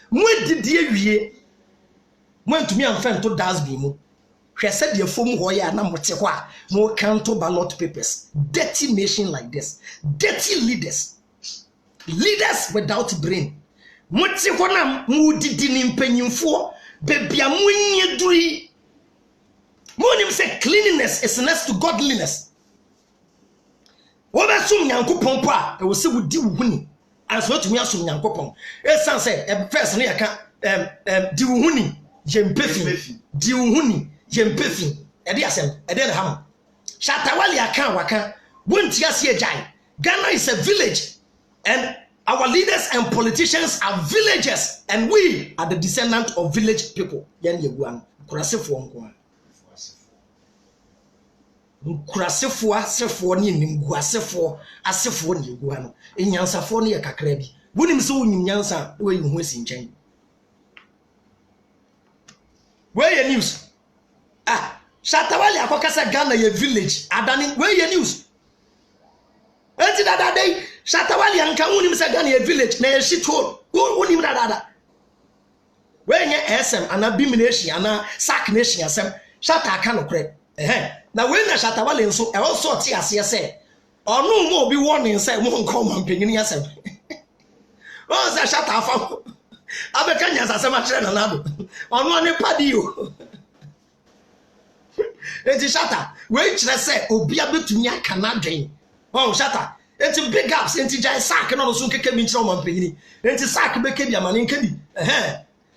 Mo didie wie. Mo ntumi amfa to dasbi mu. She said the form hoya na mote ho a mo canto ballot papers. Dirty nation like this. Dirty leaders without brain. Mote ho na mo didi ni mpenyimfo bebia mo nyeduri. Monim say cleanliness is next to godliness. Woba sum nyankopon po a e wo se wodi wuhuni anso tumi asum nyankopon. E san say e first no yaka di wuhuni jempefi di wuhuni jempefi e de asem e de ham. Shatawale aka waka wonti ase agyan. Ghana is a village and our leaders and politicians are villagers and we are the descendants of village people. Yen yeguan kurasefo nko. Kurasefo asefo ni nimgu asefo ni yeguan no. Enyansafo ne yakakra bi. Wonim se wonyim nyansa we hu asi nchen. Where your news? Shatawale akokasa Ghana ye village. Adani where your news? Enti that day Shatawale anka wonim se Ghana ye village na ye shithole. Wonim that. Where your SM ana bimination ana sack nation asem Shata aka no kre. Na when na Shatawale nso e also ti ase say onu mo obi warning say mo nko man panyini asem. O say Shata afa abeka nyasa asem a kire na nado. Onu ne padi o. enti shata we kire se obia betumi aka na dwen oh shata enti big ups enti jai sack no so nkeke mi nkire o mampanyini enti sack beke bi amane nka bi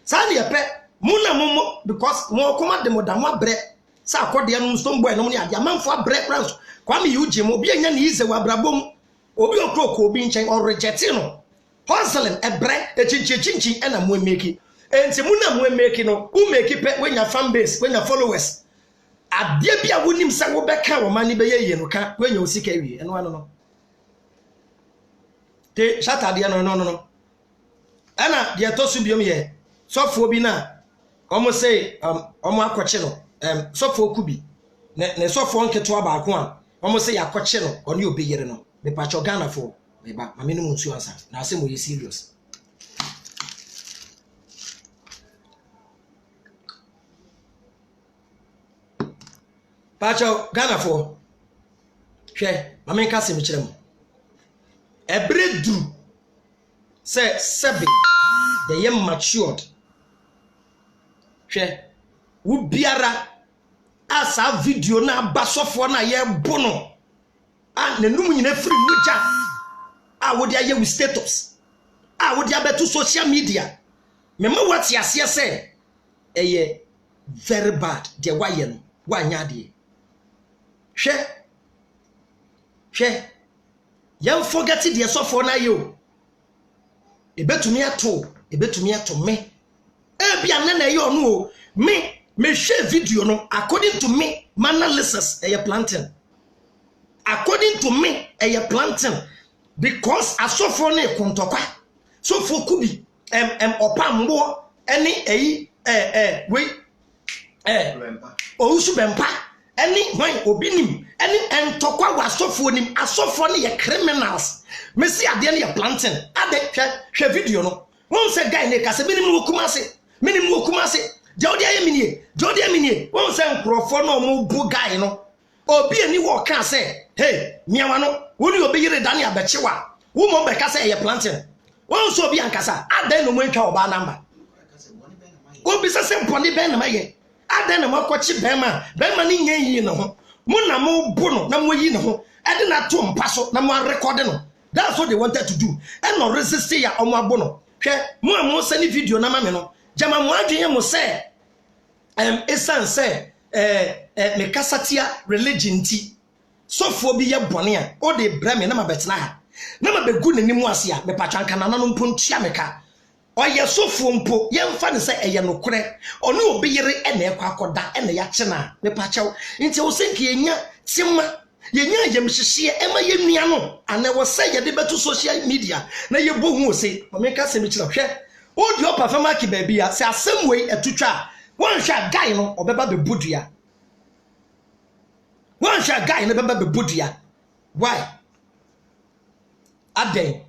sa ne yepe muna mumo because mo koma de modamo abre sa akode no stone boy no ne ade amanfo abre France kwame yuje mo obi anya ne ize wa brabom obi okroko obi nchen or reject no hustling ebre echinchi ena mo emeki enti muna mo emeki no u meki pe wenya fan base wenya followers ade bia wonim se wo beka wo mani be ye no ka wenya osika wie eno ano no te shata de no ana de to su biom ye sofo bi na omo say omo akoche no sofo kubi ne sofo nketo abaako a omo say akoche no oni obi yere no me pacho Ghana for me ba ma me no nsu ansa na ase mo ye serious pacho Ghana for hwe ma me nka se me kire mo ebredu say sebe they yam matured hwe wo biara asa video na abasofo na ye bono nanum nyina free muja wo dia ye with status wo dia beto social media mema wati ase se eye very bad de waye no wanya de hwe yam forget the sofo na yo ebetumi ato me bia na ye onu o me share video no according to me analysis planting according to me planting because asofo na kontokwa so for kubi opambo eni we ousu bempa eni hwan obinim eni entokwa wasofo nim asofo na ye criminals me see ade na ye planting ade hwe video no won se guy ne kase minim wokumase Jodi minie won se nkrofo no mo bu guy no obi ani wo ka se hey miawa no woni obi yire dane abechewa wo mo be ka se ye planting won so obi ankasa adan no mo ntwa oba number obi se semponi ben na maye adan no makochi ben ma ni nya yi no ho mo na mo bu no na mo yi no ho ade na to mpaso na mo record no that's what they wanted to do and no resist ya omo abo no hwe mo send video na ma me no jama mo adwen mo se esan se me kasatia religion ti sofo bi ye bone a o de bra me na mabetena ha na mabegu nanimu ase a me patwanka na no mpontua meka oye sofo mpo ye mfa ne se eye nokore ono obi yire ena ekwa akoda ena ya chena me pachaw nti wo senke yenya tima yenya yemhyehye ema ye nua no ana wo se ye de beto social media na ye bohu o se o me ka se me kira hwe o di opa fama ki ba bia se asemwe etutwa won hwa guy no obeba be budua won hwa guy no beba be budua why aden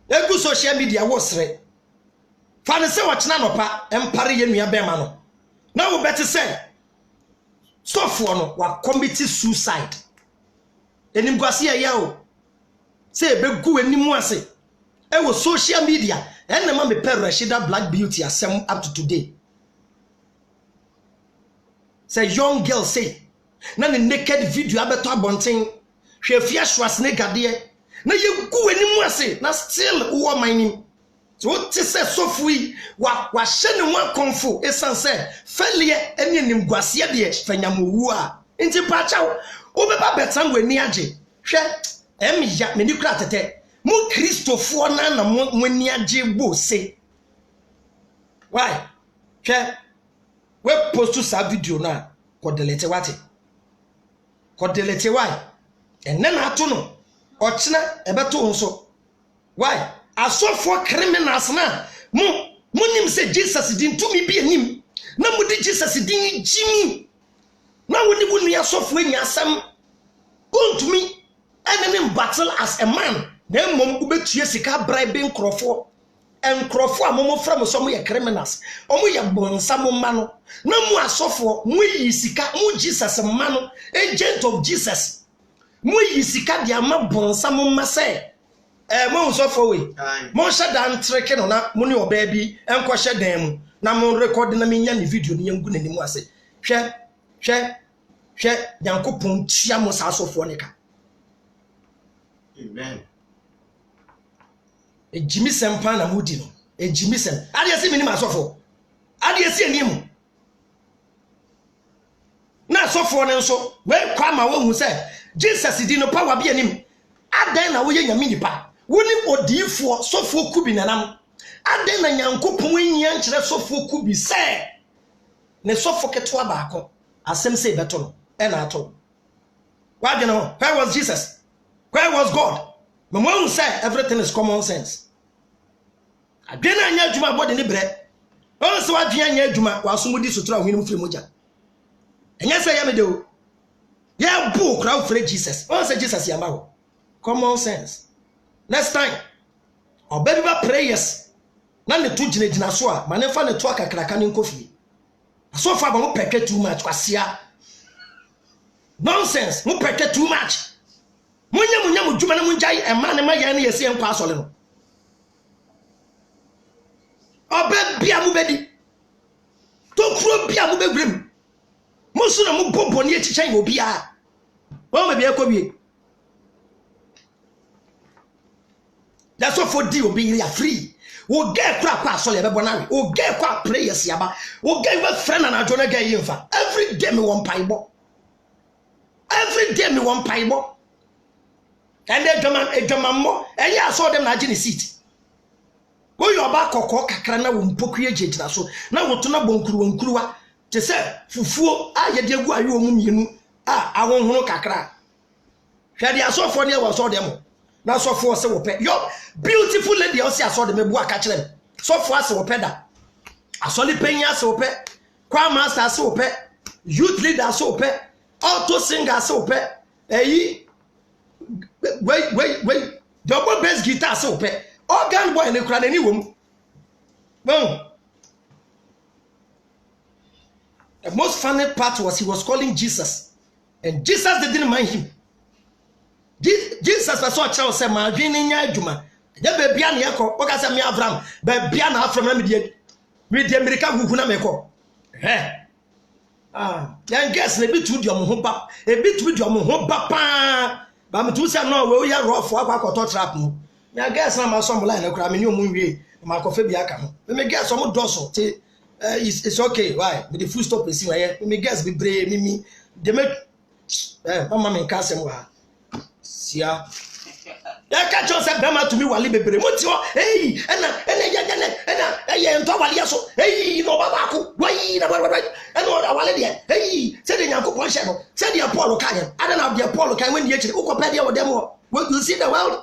egu social media wo sre fa ne se wo chena no pa empare ye nua be ma no na wo beti se sofo no wa commit suicide enim kwase ya o se begu enimu ase e wo social media and ma me per Rashida Black Beauty asem up to today say young girl say na the naked video abeto abonten hwefia Schwarzenegger de na ye gu enimu ase na still wo mining so ti say sofui wa hye ne ho konfo esan say failure eni enim guase de fanyamowu a nti pachaw wo beba betan wani age hwe emya meni kura tete mu Christopher na mwani age bo se why we post sa video na ko delete why enne na ato no ochina ebeto nso why asofo criminals na munim se Jesus din tumi bi anim na mudi Jesus din jimi na woni wonu asofo anya asam untumi enemy battle as a man na mom ubetua sika bribe nkrofo amomo from some ye criminals omo ye bonsa mo ma no na mu asofo mu yi sika mu Jesus ma no agent of Jesus mu yi sika dia ma bonsa mo ma se mo sofo we mo sha dan treke no na mu ne oba bi enko hye dan mu na mo record na me nya ni video ni yangu na nimu ase hwe Nyankopon tia mo sa asofo ne ka Amen. Ejimi sempa na mudi no ejimi sem ade ese me ni asofo ade ese enimu na asofo ne nso we kwa ma wo hu se Jesus di no power bi anim adan na wo ye nyame nipa woni odifo sofo kubi nanam adan na Nyankopon nyia nkire sofo kubi se ne sofo keto abaako asem se beto no e na ato why you know where was Jesus, where was God? Mama say everything is common sense. Adwena anya adwuma body ni bre on se wadwen anya adwuma wasomudi sotura hwenu mfiri moja enya say ya me de o ya bu crowd for Jesus on say Jesus ya mawo common sense. Next time obebiba prayers na ne to gina so a ma ne fa ne to akakraka ne nkofie so fa ba mo peke too much kwasia nonsense mo peke too much munya mo dwuma na munjai e ma ne ma ya ne yesi enkwa asole no obe bia mo bedi to kuro bia mo bebrem mo so na mo bobo ne echichen obi a o me bia ekobie that's what for di obi ya free wo get kwa asole be bonare wo get kwa prayers yaba wo get we friend na ajo na get yimfa every day me won paibo every day me won paibo and edwama mo eya so dem na agi ni seat wo yo ba kokko kakra na wo mpokue jejira so na wo to na bonkuruwa te se fufuo a ye de agu ayo mu mienu a awonhunu kakra hwede asofo ne wo so dem na sofo se wo pe yo beautiful lady o se aso dem ebu aka kire sofo ase wo pe da asoli penya ase wo pe kwa master ase wo pe youth leader ase wo pe auto singer ase wo pe eyi wait double bass guitar ase wo pe organ boy ne kura nani wom the most funny part was he was calling Jesus and Jesus didn't mind him. Jesus was so chao say ma dwene nya adwuma ya ba bia na yekọ o ka say me Abraham ba bia na Abraham na me die America gugu na me kọ yan guess na bitu di omo ho ba e bitu di omo ho ba pa ba me tu say no we ya rough akọ trap mu me guess na ma so mo line na kura me ni omo wie ma ko fe bia ka ho me guess omo doso te it's okay why me the full stop esi wa ye me guess be bre mimi de me mama me ka sem wa sia ya ka cho se bema to me wale bebere moti o ena ento wale so no baba ko wai na ena wale de se de Nyankopon hye no se de Paul kan ada na de Paul kan when ye kire ukopɛ de wo dem what you see the world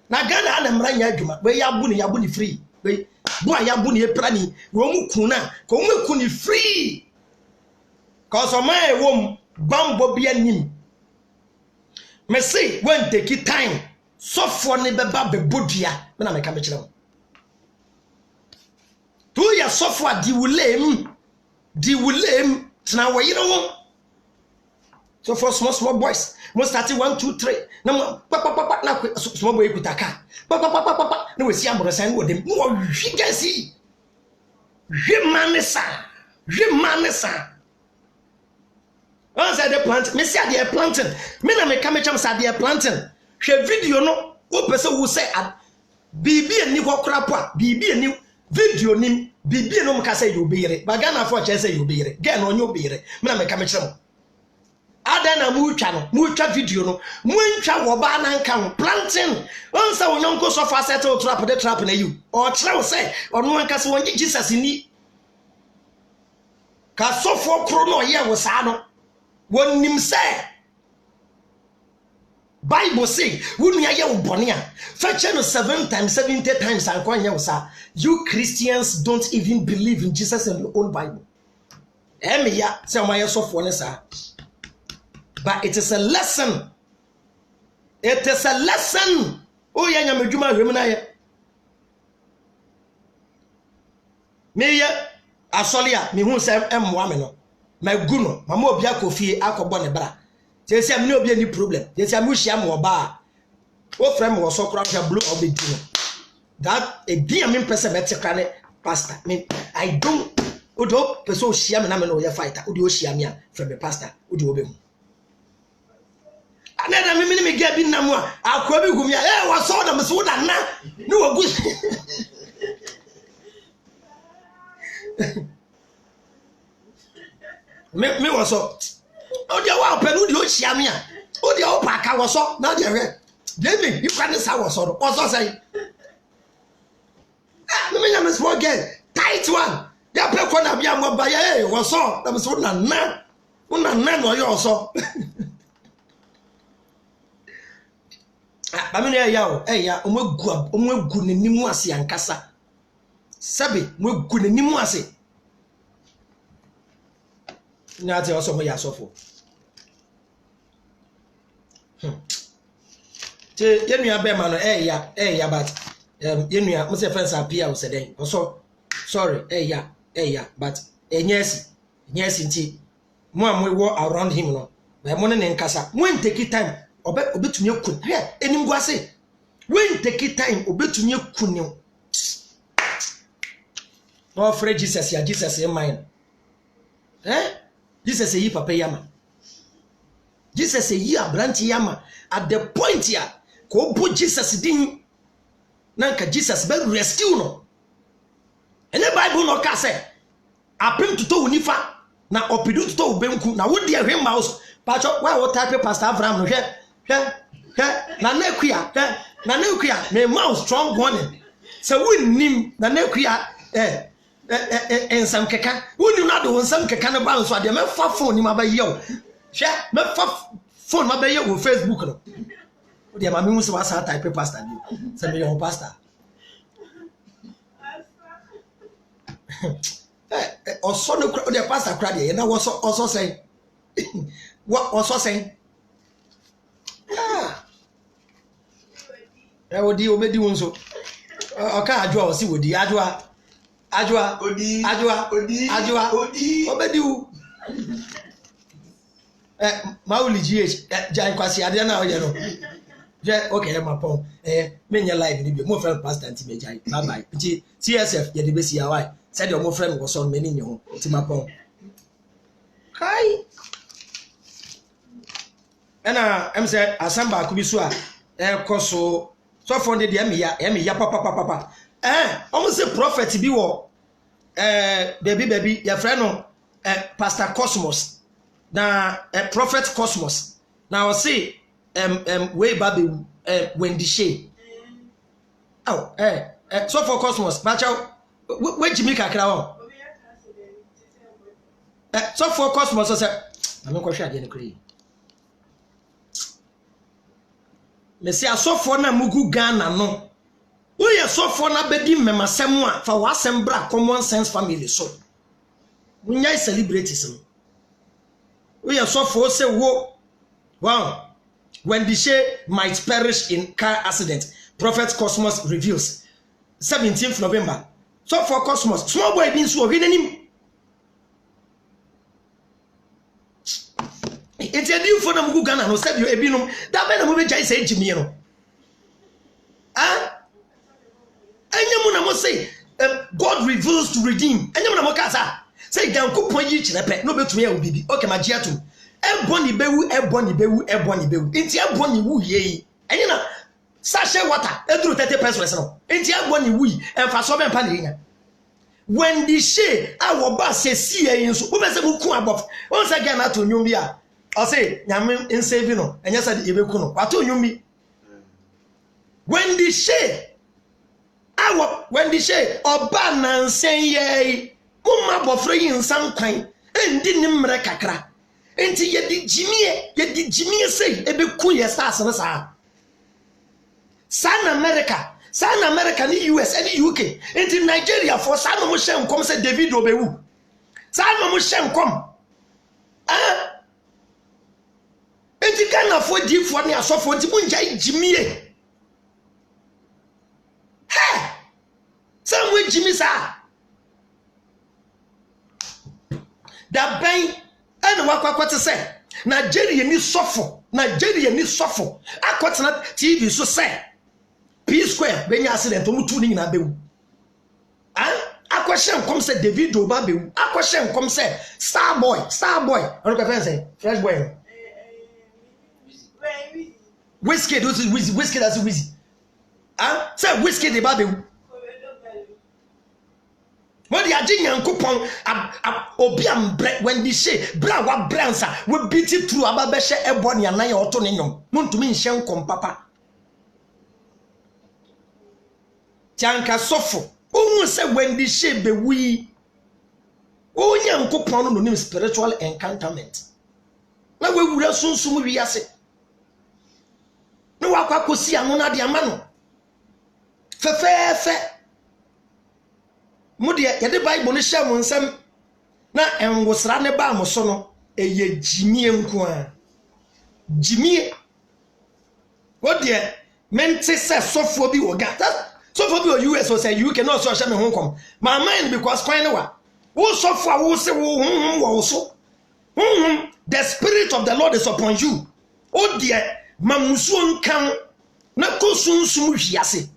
na Ghana na mra nya adwuma we ya bu ni free we bu ya bu ni epra ni wo mu kun na ko mu kun ni free cause o man e wom bambo bia nim me say when take it time so for ne beba be bodua me na me ka me kire mo to ya so for di wulem tna wo yire wo so for small boys mo start 1 2 3 na pa na small boy kutaka pa na we si amorosan wo dem wo hwigasi hwemanesa I said the plant, me say they are planting. Me na me come say they are planting. Hwe video no, wo pese wo say bibi ani ho krapa, bibi ani video nim, bibi no mka say you obeyere. Ba Ghana for che say you obeyere. Ga no onye obeyere. Me na me come mo. Ada na mu twa video no, mu ntwa wo ba na nka ho planting. On say wonko so fa settle trap na you. O kire wo say ono anka say wonye Jesus ni. Ka so for kro no ye wo sa no. When him say Bible say wouldn't ya bonia fetch 7 times 70 times and kwanya you Christians don't even believe in Jesus and your own Bible. Ya say my for but it is a lesson. It is a lesson. Oh ya nyamedwuma hwemna ye me ya asolia me hu say emwa me no maguno mama obi akofie akọbọ ne bra tesi am ne obi any problem tesi am hia mo ba o frem wo so kra hwa blue obedi no that a dia me person betekra ne pastor me I don't odo person shia me na me no ye fighter odi o shia me a from the pastor odi obe hu anada me get bi na mu a akwa bi gumi a wa so na me so da na ne wa gu me was so odi wa pe no odi o shia me a odi o pa ka was so na dey re David you can say was so say me nya me small girl tight one ya pe ko na bia mo ba ye was so na me so na no yo so ba me no ya o ya omegu nanimu ase ankasa sabe mo egu nanimu ase na te also mo ya sofo te yenua be ma no ya but yenua mo se fence appear o se den also sorry ya but enyesi nti mo amwo around him no ba mo ne nkasa mo take time obetumi akun enim guase when take time obetumi akun no for Jesus ya Jesus in mind Jesus yi papa yama Jesus yi abranti yama at the point here ko bo Jesus din nanka Jesus be rescue no ene Bible no ka say apem to unifa na opidu to benku na wo dia hwe mouse pacho why wo type Pastor Abraham no hwe na nekuya me mouse strong warning so wonnim na nekuya ensam keka woni na do ensam keka ne ba so de me fa phone ni ma ba yew hwe me fa phone ma ba yew Facebook no o de ma me muso wasa type pastor bi se me your pastor oso no o de pastor kra de na wo so oso say what oso say odi obedi wonso oka adwa o si wodi adwa odi obedi u mauli gh jan kwasi ade na oye no je okay ma pon menye live ni bi mo friend pastor anti mejai bye bye nti CSF ye de be si awai said your mo friend go so meni nye ho nti ma pon kai ena em say asamba ku bi so a koso so for the me ya papa omo say prophet bi wo baby your friend no Pastor Cosmos na prophet Cosmos now say way baby Wendy Shea oh so for Cosmos bacha we Jimmy kakra o so for Cosmos so say na me ko hwe ade ne kure me say asofo na mugu Ghana no we asofo na bedi memasem a fa wasem bra common sense family so munya celebrities no we asofo say wo wow when the Shea might perish in car accident Prophet Cosmos reveals 17th November so for Cosmos small boy bin so hwe nanim it's a deal for them who Ghana no said you ebinum that man mo be jai say Jimmy no anyam na mo say God reveals to redeem anyam na mo kasa say Yankopon yi kirepe no betumi ya obibi okay ma gia to eboni bewu enti eboni wu ye enyi na sachet water eduru 30 pesos no enti eboni wu emfa so be mpa na nya when the Shea awo ba se sie yin so wo be se mu ku abof won say Ghana to nyum bi a o say nyame ensave no enya sa de yebeku no wato nyum bi when the Shea oba nansen ye mumma bofre yin san kwan endi nimre kakra enti yedi jimie sei ebeku ye stars no sa San America ni US and UK enti Nigeria for san mo hye nkom se David obewu san mo hye nkom enti Ghana for di for ne asofo enti munja jimie some way Jimmy sa da ben and wakwakwate say Nigeria ni sofo akotena TV so say P Square benya accident omutu ni nyina bewu question come say David Obabe. A question come say Star boy. I don't know say fresh boy. Whiskey, those is whiskey that's whiskey. Ah, say whiskey the Babe. When the Ajin coupon obiam bread when the she bra wa bransa we beat it through ababeshe ebony and nine or toninum. Muntumi shen kom papa. Tianka sofo. Who say when the she be we Onyan coupon no name spiritual encounterment. Na we wura sunsum wiase. No wakwa kosi anu na de amano. Fefefe. Mudi ya de Bible ni hye mo nsem na enwosra ne ba mo so no eye jimie nko a jimie wodi mente se sofo bi wo gata sofo bi o US o say UK no so hye me ho kom my mind because kwan ne wa wo sofo a wo se wo honhom wo so honhom the spirit of the Lord is upon you odi mamusuo nkan na kosunsum hwiase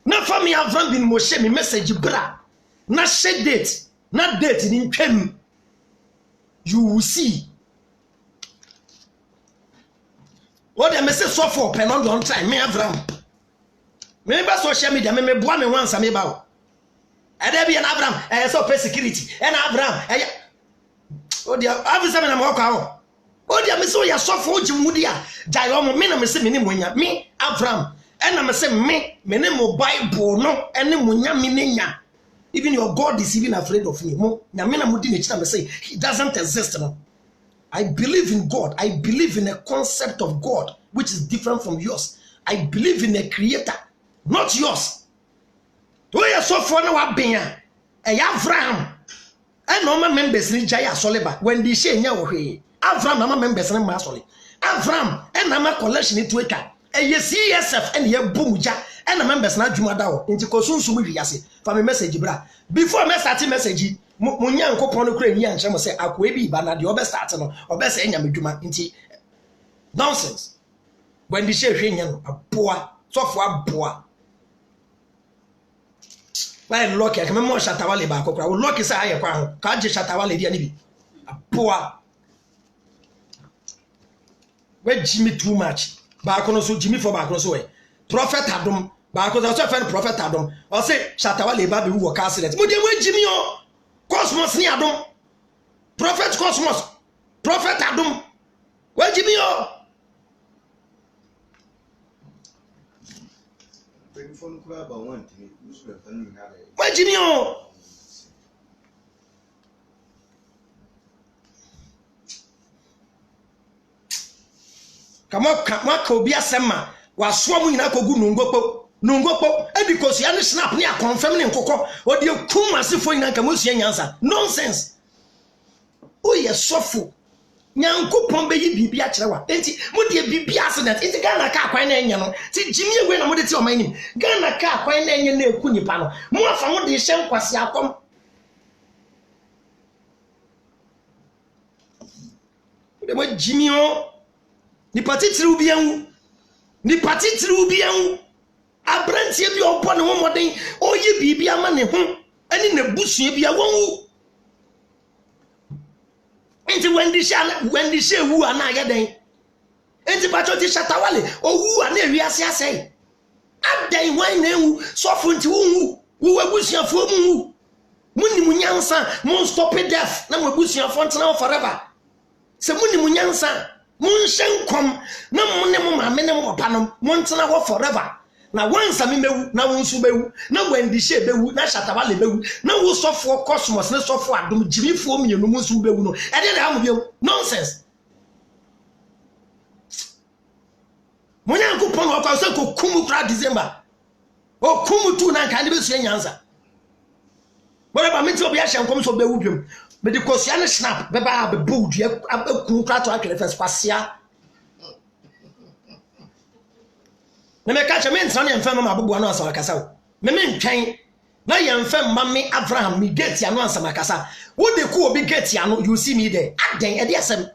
na fami Avram bin Moshe mi message bra na share date na date ni ntwam you will see what dem say so for pen on don time me Avram me ba social media me boa me once me ba o e dey be na Avram so pay security e na Avram o dia avisa me na mo kwa o dia me so ya so for ojimudi a jai o me na me say me ni monya me Avram e na me say me ne mo Bible no e ne monya me nenya. Even your God is even afraid of me. Say he doesn't exist. No? I believe in God. I believe in a concept of God which is different from yours. I believe in a creator, not yours. We are so for now being Avram. And normal members in Jaya Soliba when they say Avram, normal members in Masoli. Avram and Nama collection into a car. And you see yourself and your boom ja. And the members na djuma dawo nti kosun sumu wiase fa me message bra before me start message munya nkopon no kura ni anche mo say akoe bi ba na de obe start no obe say nya medjuma nti nonsense when the share hwenya no aboa sofo aboa why lock ya kama mo shatawale ba kokura wo lock say aye kwa ho ka je shatawale dia ni bi aboa we jimmy too much ba kono so jimmy for ba kono so we Prophet Adam, because I said Prophet Adam, I say Shatawale Baby who were casted. But they went Jimmy Cosmos ni Adam. Prophet Cosmos, Prophet Adam. Where Jimmy Where Jimmy Come on, Kobe Sema. Waswa mu nyina kogu nungokpo edikosi ane snap ne confirm ne nkokọ odi kum asefo nyina nka mosia nyansa nonsense o ye sofo nyankopon be yi bibia kirewa enti mo de bibia accident enti Ghana ka kwan na enye no ti jimi ewe na mo de ti o manim Ghana ka kwan na enye na eku nipa no mo afa mo de hye nkwase akom de mo jimi o ni patitiri ubi anwu ni patitiri ubi anwu abrantie bi obo ne ho moden oye bibia ma ne ho ani na busue bia wonwu enti when the she wu ana agaden enti pacho ti Shatawale owu ana ewiase asai adan wan na ewu sofo nti wonwu wo abusuafo mu munni nyansa mon stop death na mo abusuafo ntena forever se munni nyansa mun shenkom na munne mo ma me ne mo papa no mon ntena ho forever na once me mewu na wonsu bewu na when the she bewu na Shatawale bewu na wo sofo Cosmos na sofo adom jimifo mienu munsu bewu no e dey na am bewu nonsense monya ko pon ko se ko kumu kra December o kumu tu na kan de besu nyanza bora ba meti obi a hyenkom so bewu dwem me de kosia ne snap be ba be bold ya ku kra to akere first pasia na me catch me ntra ne mfam ma bobo anu asa makasa wo me ntwen na ye mfam ma me Abraham me gate anu asa makasa wo de ku obi gate anu you see me there aden e de asem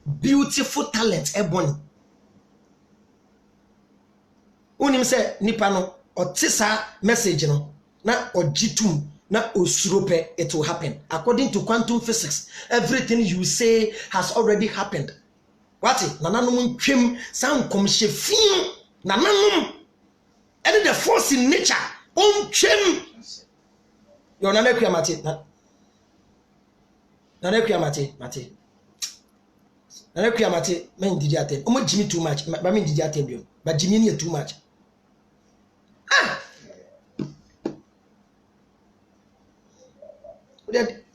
beautiful talent ebony unim se nipa no otisa message no na ogitum na osurope, it will happen. According to quantum physics, everything you say has already happened. What it? Nananum trim, some come shefin, nananum, and the force in nature, trim. You're not a mate, mate. Mate, men did you attend? Jimmy too much, but men did you attend you? But Jimmy too much. Ah!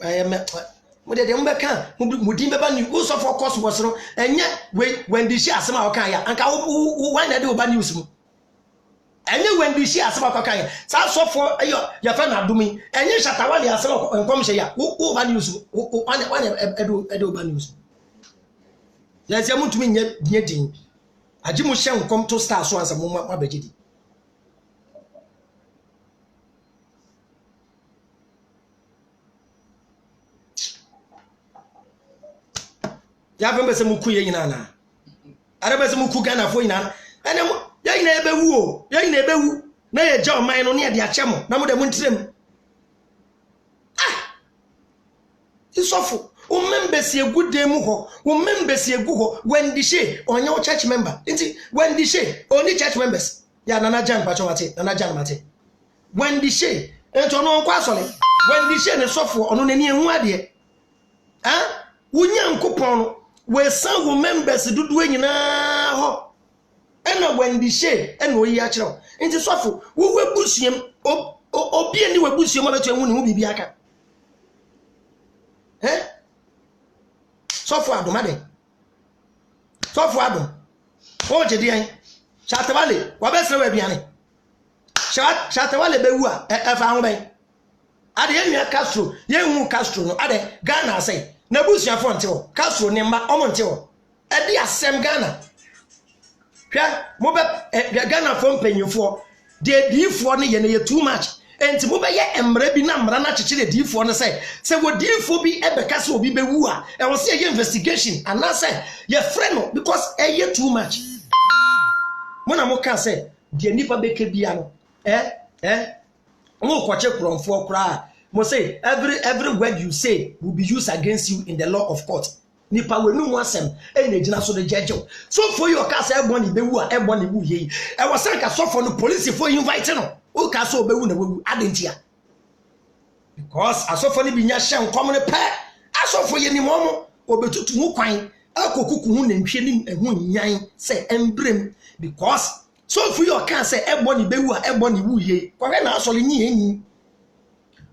I am what the Umbeka, Mudimba, you also for course was no, and yet when the share some Kaya, and who why do bad news? And you when the share some Kaya, so for your friend Abdumi, and you shut away yourself and come say, who bad news, one bad news. There's a moon to me yet. A Jimu shall come to start so as a moment, my baby. Yavembe se mukuye inana. Arabe se mukugana fo inana. Ene ya ina ebewu o. Ya ina ebewu. Na ye ja oman no ne de achemo. Na mo de muntirem. Ah! Isofo. O members ye good day mu ho. O members ye gu ho. When the she on your church member. Inti when the she only church members. Ya Nana Jan pacho mate. Nana Jan mate. When the she ento no kwa sole. When the she ne sofo ono ne hu ade. Ah? Wunya nkopon no we san wo members dudu nyina ho ena when the she ena oyi a kire nti sofo wo webusuem obi ani webusuem abetu hu ne hu bibi aka sofo adomade sofo adom o je dian chatawale wa besre we biane chatawale bewu a efa ho ben ade yenua Castro yenhu Castro no ade Ghana say na busia fo ntewo Castro ne mba omo ntewo edi asem Ghana hwa mo be Ghana fo mpanyimfo de difo ne ye ne too much enti mo be ye emre bi na mra na chechire difo ne say wo difo bi ebeka se obi bewu a e wo se ye investigation and na say ye frɛ no because ye too much mo na mo ka say de nipa beke bia no mo kwache kronfo kra. Mo say every word you say will be used against you in the law of court. Nipa we no asem e na gina so the judge. So for your case ebon ibewu a ebon ibu ye. E was say ka so for no police for invite no. O ka so obewu na wewu adentia. Because asofo ni binya hye nkom ne pe. Asofo ye ni momo obetutu hu kwan akokuku hu na nhwe ni ehu nyan say embrem because so for your case say ebon ibewu a ebon ibu ye. Kwa na asole nyi enyi.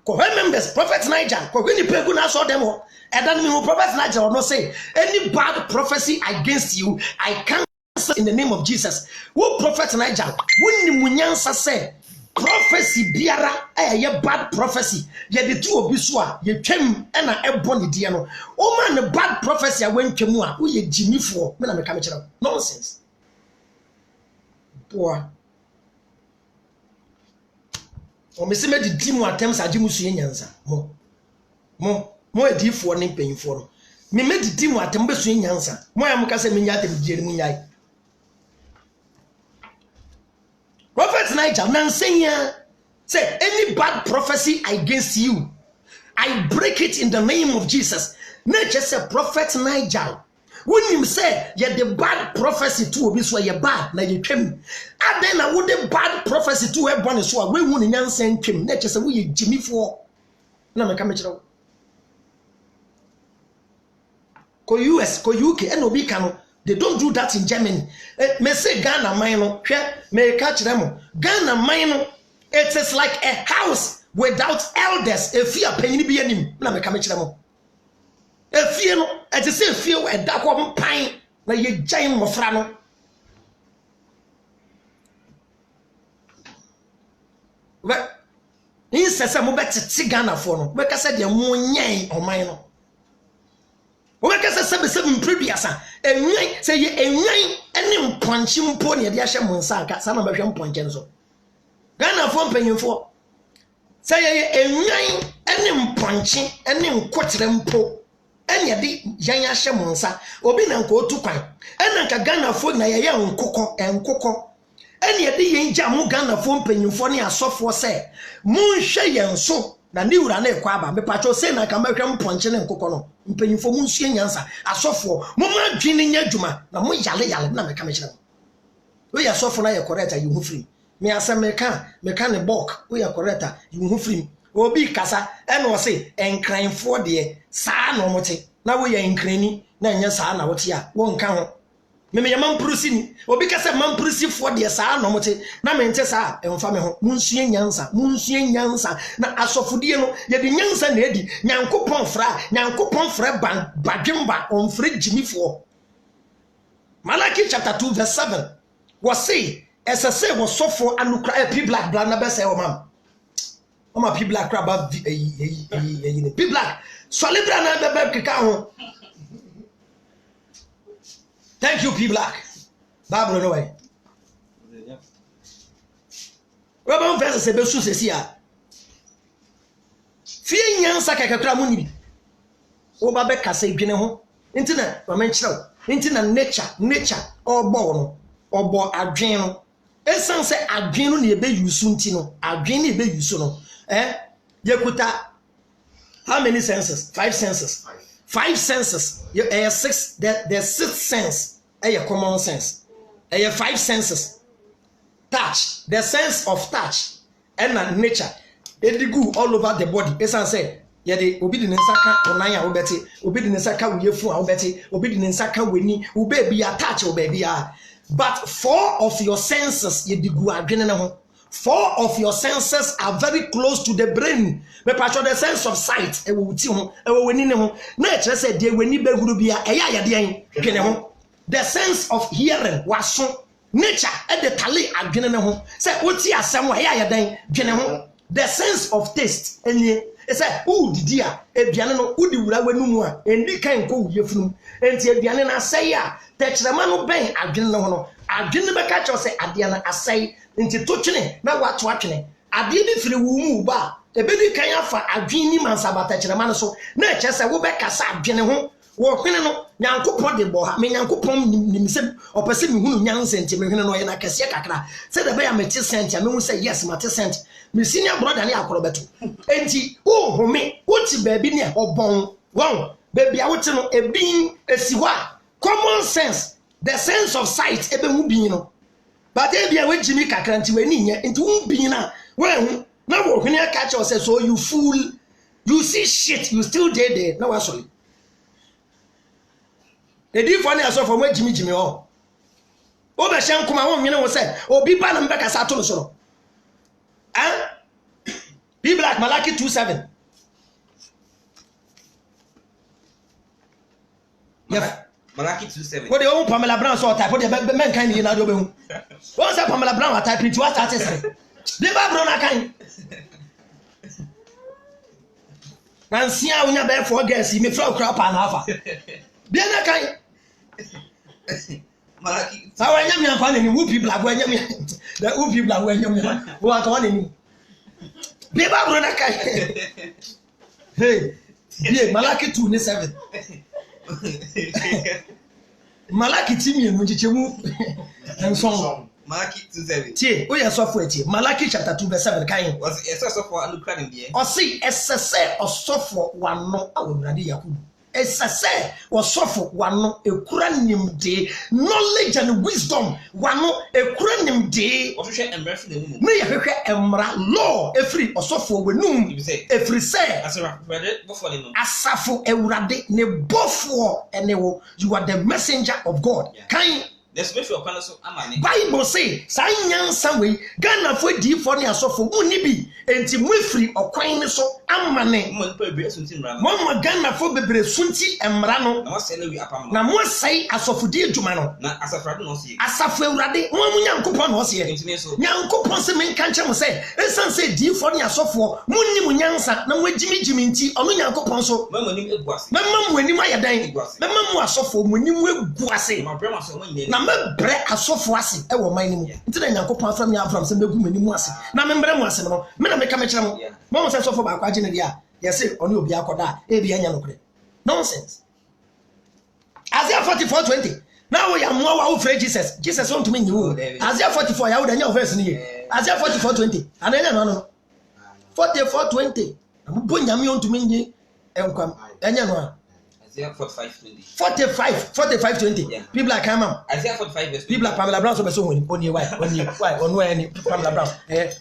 When members, Prophet Niger, when you pay good, I saw them all. And then Prophet Niger will not say any bad prophecy against you. I cancel in the name of Jesus. Who Prophet Niger? When Munyansa say prophecy biara, a bad prophecy. Ye the two of Biswa, ye came and a bonny diano. Oh man, a bad prophecy. I went to Mua, who ye Jimmy for when I'm coming to nonsense. Poor. O me se me di dimu attempts ajimu su nyansa mo edifo ne mpanyimfo no me di dimu attempt be su nyansa mo ya mka se me nya atem die mu nyai Prophet Niger nansenya say any bad prophecy against you I break it in the name of Jesus. Nature say Prophet Niger when him say ye the bad prophecy to obi so ye bad na ye twem aden na wo the bad prophecy to e born so a we hu ne nyansa ntwem na che say we ye jimifo na me ka me kire ko US ko UK and obi ka no they don't do that in Germany. Me say Ghana man no hwe me ka kire mo Ghana man no it is like a house without elders efia panyin bi anim na me ka me kire mo efie no eti se efie we da ko mpan na ye gyan mofra no we ni sese mo betete Ghana fo no we ka se de mo nyan oman no we ka se se mpreduasa enwan se ye enwan ene mponchi mpo ne de ahye mo nsa aka sa na behwe mponche nso Ghana fo mpanyimfo se ye enwan ene mponchi ene nkotre mpo enya di yan ahye mo nsa obi na nko otu kwan ena nka Ghana fo na ye nkokọ enya di yen gya mo Ghana fo mpanyimfo ne asofo se mo nhwe yen so na ne wura na ekwa aba me pacho say na ka mahwem ponche ne nkokọ no mpanyimfo mu nsue nyansa asofo mo ma dwene nya dwuma na mo yale na me ka me kire we ya asofo na ye correct you hu free me asem me ka ne bulk we ya correct you hu free obi kasa e no say enkranfo de saa no mote na we ya enkrani na nya saa na wote a wo nka ho me yamam prusi ni obi kasa mam prusi fo de saa no mote na me nte saa emfa me ho munsue nyansa na asofodie no ye de nyansa na edi nyankopon fra badwemba on fra jimifo Malachi chapter 2 verse 7 was say SSA was sofo anukra p black na be say o mam o ma p black crab p black solibra na be keka ho. Thank you, P Black. Bible no way. Robert verse se be su se sia. Fie nyansa kakakra mu ni. Wo ba be kasa dwene ho. Nti na ma menkyerɛw. Nti na nature obo no. Obo adwen no. Esan se adwen no na ebe yusu nti no. Adwen na ebe yusu no. Yekuta how many senses? 5 senses. 5 senses. Six. There's 6 sense. Common sense. 5 senses. Touch. The sense of touch. And nature. Edigu all over the body. Esan say. Yede obi di nsaka onanya wo beti. Obi di nsaka uyefu a wo beti. Obi di nsaka weni. Ubebi a touch obebi a. But 4 of your senses yedigu adwene ne ho. 4 of your senses are very close to the brain. Me patcho the sense of sight e wo wuti ho e wo weni ne ho na e kire se de weni behuru bia e ya yade an dwene ho. The sense of hearing waso nature e de tale adwene ne ho se woti asem wa ya yade dwene ho. The sense of taste enye e se u didi a aduane no udi wura wanu mu a endi kan ko wuyefunu enti aduane na asai a tekrema no ben adwene ne ho no adwene be ka cho se ade na asai nti to twene na wato atwene ade bi firi wu mu ba ebedi kan afa adwen ni mansabata kyerema no so na eche se wo be kasa adwene ho wo hwene no nyankopon de bo ha me nyankopon nimse opese me hunu nyanse nti me hwene no ye na kase kakra se de be ya meti sent ya me hu se yes mate sent me senior brother ne akorobeto enti wo home wo ti baabi ne obon won baabi a wo ti no ebin esi ho a common sense the sense of sight ebe hu bin no but e bia we jimi kakra nti we ni nye nti hu bin na we hu na wo hwene catch us so you fool you see shit you still there na wa sorry the different as of we jimi o be hye nkoma wo nwene wo say obi ba na mbeka sa to no so Be Black Malachi 2:7 yeah Malachi 2:7 what the own Pamela Brown so type what the men kind you na do be hu won say Pamela Brown type it what start say be ba bro na kan Nansia unya be for girls me flow crap and half be na kan Malachi how anya me amfa na ni who people agwa anya me the who people agwa anya me wo aka wan ni be ba bro na kan hey yeah Malachi 2:7 Malachi timi no chichemu enson Malachi 2:7 tie o ya sofo atie Malachi chapter 2:7 kan was eso for anukra ne die o si esese osofo wano awurade yakubu esese osofo wano ekura nimde knowledge and wisdom wano ekura nimde o hwehwe emra fi na mu me ya hwehwe emra law efri osofo wenum efri se asafo bofo ne no asafo ewurade ne bofo enewo you are the messenger of God kan there's me for kwano so amane Bible say sanyansa we Ghana for di for ne asofo uni bi enti mwefri okwan ne so amane mo npa ebre sunti mra mo Ghana for bebre sunti emra no na wase na wi apam na mo sai asofo di adwuma no na asafrade no sie asafo ewurade mo nyankopon no sie enti so nyankopon se men kan kyem se esan se di for ne asofo munni mo nyansa na mo jimi nti ono nyankopon so mama nim eguase mama mo anim ayedan mama mo asofo mo anim eguase ma brema so mo nyine na mebre asofo ase e wo man nimu nti na nyankopon afram ya afram se megu manimu ase na membre mu ase no me na me ka me kyerɛ mo mo se asofo ba kwa gine dia ye se oni obi akoda e bi anya nokre nonsense Isaiah 44:20 now we are more wa ofre Jesus want to me you Isaiah 44 ya wo da nya verse ni Isaiah 44:20 ananya no 44:20 Bo nyame ontumi nyi enkwam. Enya no. Isaiah 45:20. 45:20. Yeah. People are come. Isaiah 45:20. People are Pamela Brown so be so oni why on any Pamela Brown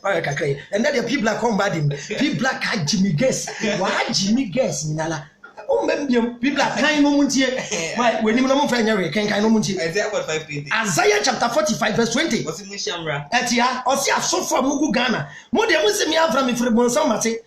why kakray and then the people are come bad him people are ka Jimmy Guess why Jimmy Guess nala o membiem people are kan no muntie why when him no mfa nyare kan no muntie Isaiah 45:20. Isaiah chapter 45:20 What's in Shamra? etia osi asofo mugu Ghana mo de mo se mi afra mi fere bon so mate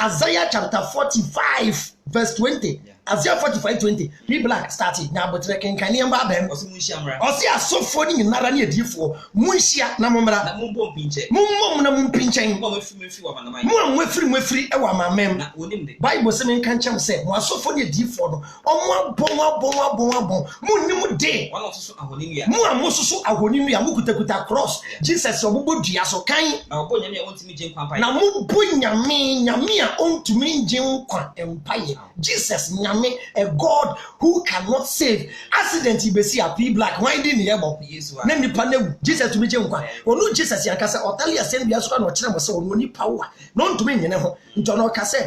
Isaiah chapter 45:20 Isaiah 45:20 people are starting na botre kan yamba bem What's in Shamra? osi asofo ni nara na edifo munhia na momra Na mumbo pinche. mummom na mumpinchen Mumbo mefi wa manamai. mu amwefiri e wa mamem Na wonim de. Bible se men kan chem se mo asofo ni edifo no omo abon munnim de One of so ahonim ya. mu amosusu ahoni nua mu kutakuta cross Jesus obobo dua so kan Na obo nyame ontimi je nkwan pai. na mu bo nyame a ontumi nje nkwa empaye Jesus nyame a God who cannot save accident ibesi a P black why didn't you ebo na nipa na Jesus tumi je nkwa onu Jesus yankasa otali asem bia so na o kire mo se onu nipa wa na ontumi nyene ho nto na o ka se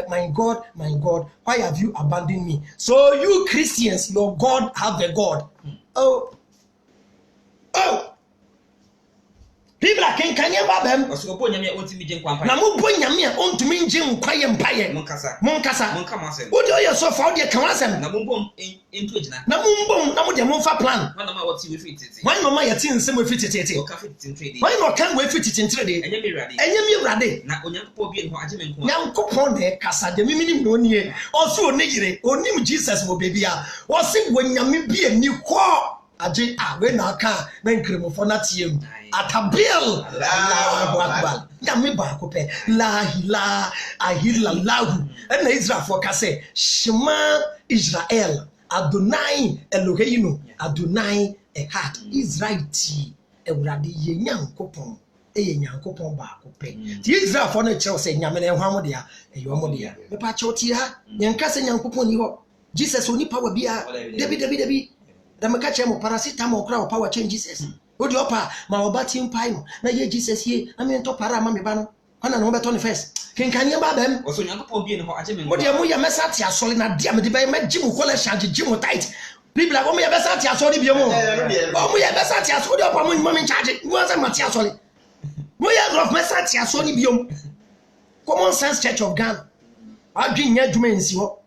my God why have you abandoned me so you Christians your God have a God oh people are can you babem Oso obo nyame ontimi je nkwan pai. na mu bo nyame a ontumi nje nkwaye mpaye Monkasa. Monka masem. wo de oye so fa wo de kan asem Na mumbo ento ejina. na mumbom na mo de mo fa plan Wana ma wati we fit tete. wan no ma yeti nsem we fititete O ka fit tintrede. wan no kan we fititintre de Enye mi rade. enye mi wrade Na onyankopɔ bi ho agye me nko. nyankopon de kasa de mimini no nie oso onigire onim Jesus mo bebia o se wonyame bi ani ko agye we na aka na nkremofo na tiem atabil Allahu akbar nyame ba ko pe la ilaha illallah na Israel for ka say shema Israel Adonai Eloheinu Adonai Echad Israel ti ewurade ye nyankopon nyankopon ba ko pe ti Israel for na kire say nyame na ehwa de a eyo mo de a me pa che oti ha nyanka se nyankopon ni ho Jesus oni power bia debi da me ka che mo paracetamol kra o power change Jesus o di opa ma obati mpai no na ye Jesus ye na me to para ma me ba no ana no beto ne first kenkanye ba bem Oso onyankopɔ bi ho agye me nko. o di mu ya mesa ti asole na dia me di ba me jimu kole charge jimu tight people like o mu ya mesa ti asole bi mu o mu ya mesa ti asole opa mu me charge wo say ma ti asole mu ya rough mesa ti asole bi mu Common Sense Church of Ghana adwin nya dwuma nsi ho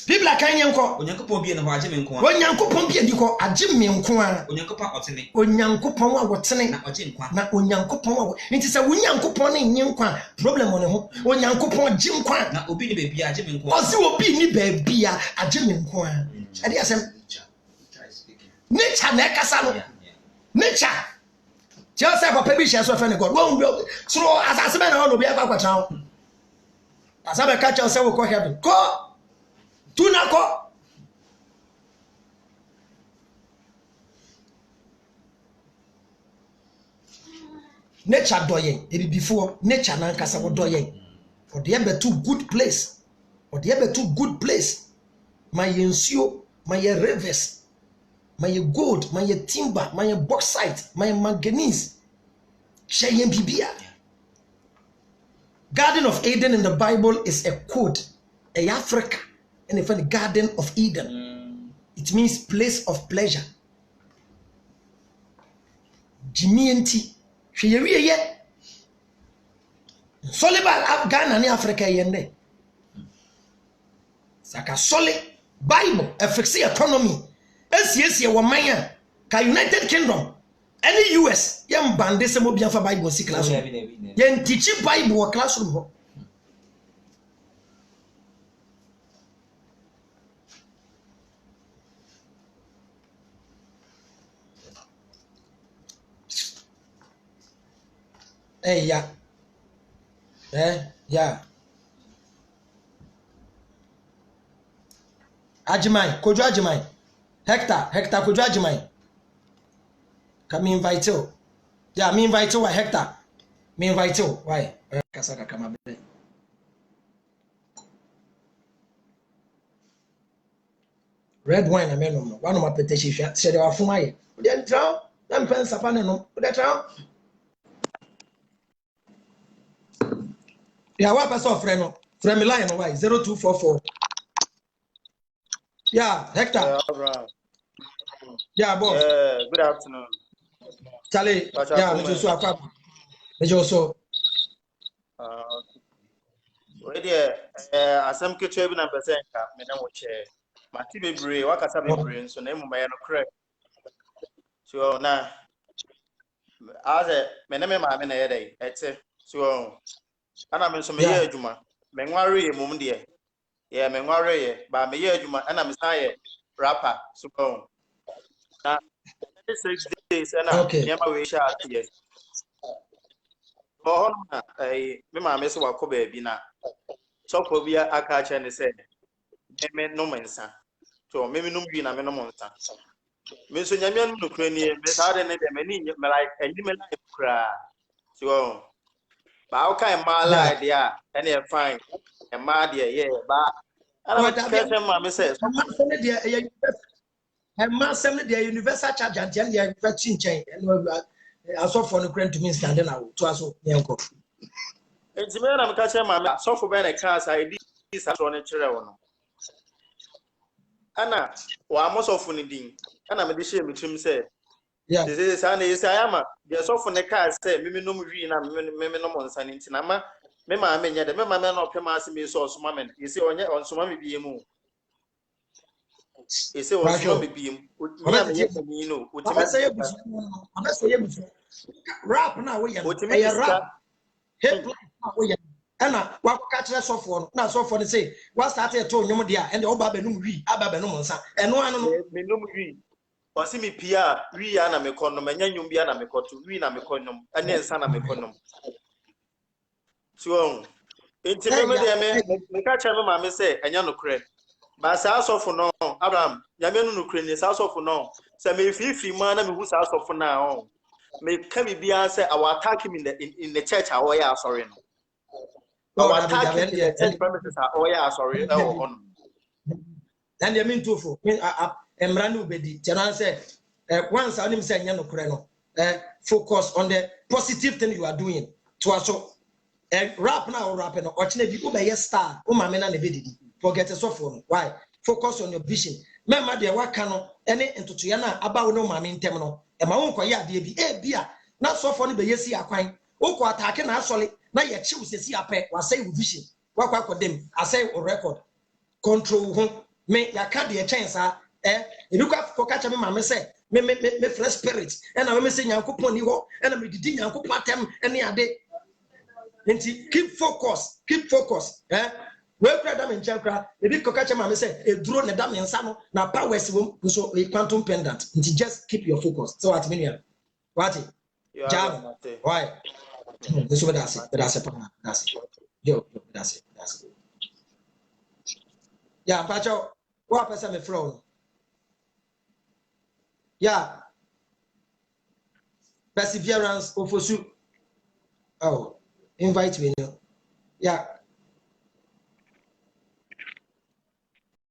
people like kanyenko Onyankopɔ bi ho agye me nko. onyankopon bi adiko agye me nko a Onyankopɔ otene. onyankopon a wotene Na ogye nkwa. na onyankopon a nti se onyankopon ne nye nkwa problem on ho onyankopon gye nkwa Na obi ni bebi agye me nko. o se obi ni ba bia agye me nko a ade asem nature na kasa no nature just say papa bi share so fe ne God won so asase be na no bi akwatra ho asabe ka cha say we go heaven ko tunako nature doyen ebi before nature na nkasa wo doyen for the better good place for the better good place my nsuo my rivers my gold my timber my bauxite my manganese shayen bibia Garden of Eden in the Bible is a code a Africa and the Garden of Eden it means place of pleasure Jimienti hweyeriye ye Soliba Ghana ni Africa yende saka soli Bible affects economy esiesie wo man ka United Kingdom any US yam bande se mo bia fa Bible si classroom yen teach Bible wo classroom ho yeah Ajimai Kojo Ajimai Hector Kojo Ajimai come invite you yeah me invite you Hector me invite you why kasaka kama be red wine na menom no one of my petition share the afun aye then drown them pen sapa ne no the drown Yeah, what person friend no? Friend me line no why 0244. Yeah, Hector. Abraham. Yeah, boss. Good afternoon. Charlie. Pacha Yeah, me Kume. just akwa. Me just so. We there asem keche bi na percent ka me na wo che. Mati bebre wakasa bebre nso na emu me no correct. So na aze me na me ma me na ye dey ete. So ana me nso me ye adwuma. Me nware ye mum de. Ye me nware ye ba me ye adwuma ana me san ye rapper. So na 6 days ana nyama we sha ate. Oh na me ma me se wakọ bi na sọfọ bi aka acha ne se me no mensa so me no wi na me no monsa me so nyame no kura ni me sa de ne de me ni me like enyi me like kura so ba o kai ma la de a ene e fine e ma de ye ba ana me ka ma me se so ma sem de universal charge and the universal chain asofo no kura ntumi stand na wo to aso yenko enti me na me ka ma me sọfọ be na ka sa edi sa so ne kire wo no ana wa amosofo ne din ana me de hye mitrim se this ana yesa ama de sofo ne ka se mimi nom wi na mimi nom nsane nti na ma me ma anya de me ma me na opema ase me so osoma me yesi onye onsoma me bie mu yesi onsoma me bie mu me am ye fami no otime say yebusu rap na we ya rap hip na we ya ana wakoka kire sofo no na sofo ne say wa start e to nyom dia and oba benum wi aba benum nsa eno anu no me nom wi wasi mi pia wi ya na me kono manya nyum bia na me koto wi na me konom ane nsa na me konom so enti me de me ka kire me ma me say enya no kre ba sa sofo no Abraham nyame no kre ni sa sofo no se me fifi ma na me hu sa sofo na on me ka bibia say our attack me in the church how ya sorry no our attack in the church premises how ya sorry on then they mean to for emra no bedi tena say once anim say nya no kre no focus on the positive thing you are doing to also rap now rap no ochine bi ubeye star o ma me na ne bedidi forget sofo no why focus on your vision memma de waka no ene ntoto ya na aba wo no ma me ntem no e ma won koye ade bi bia na sofo no be yesi akwan wo ko atake na asole na ye chiw sesi apɛ wasai wo vision wakwa kodem asai o record control ho me yaka de chance ebi kwa kacha me ma me say me fresh spirit na me say nyankopon ni ho na me didi nyankopon atem ene ade nti keep focus we kra da me nchankra ebi ko kacha ma me say eduro ne da me nsa no na powers wom so quantum pendant nti just keep your focus so what mean what jam why this what I say that's yo that's it yeah pacho what person me flow yeah perseverance ofosu oh invite me yeah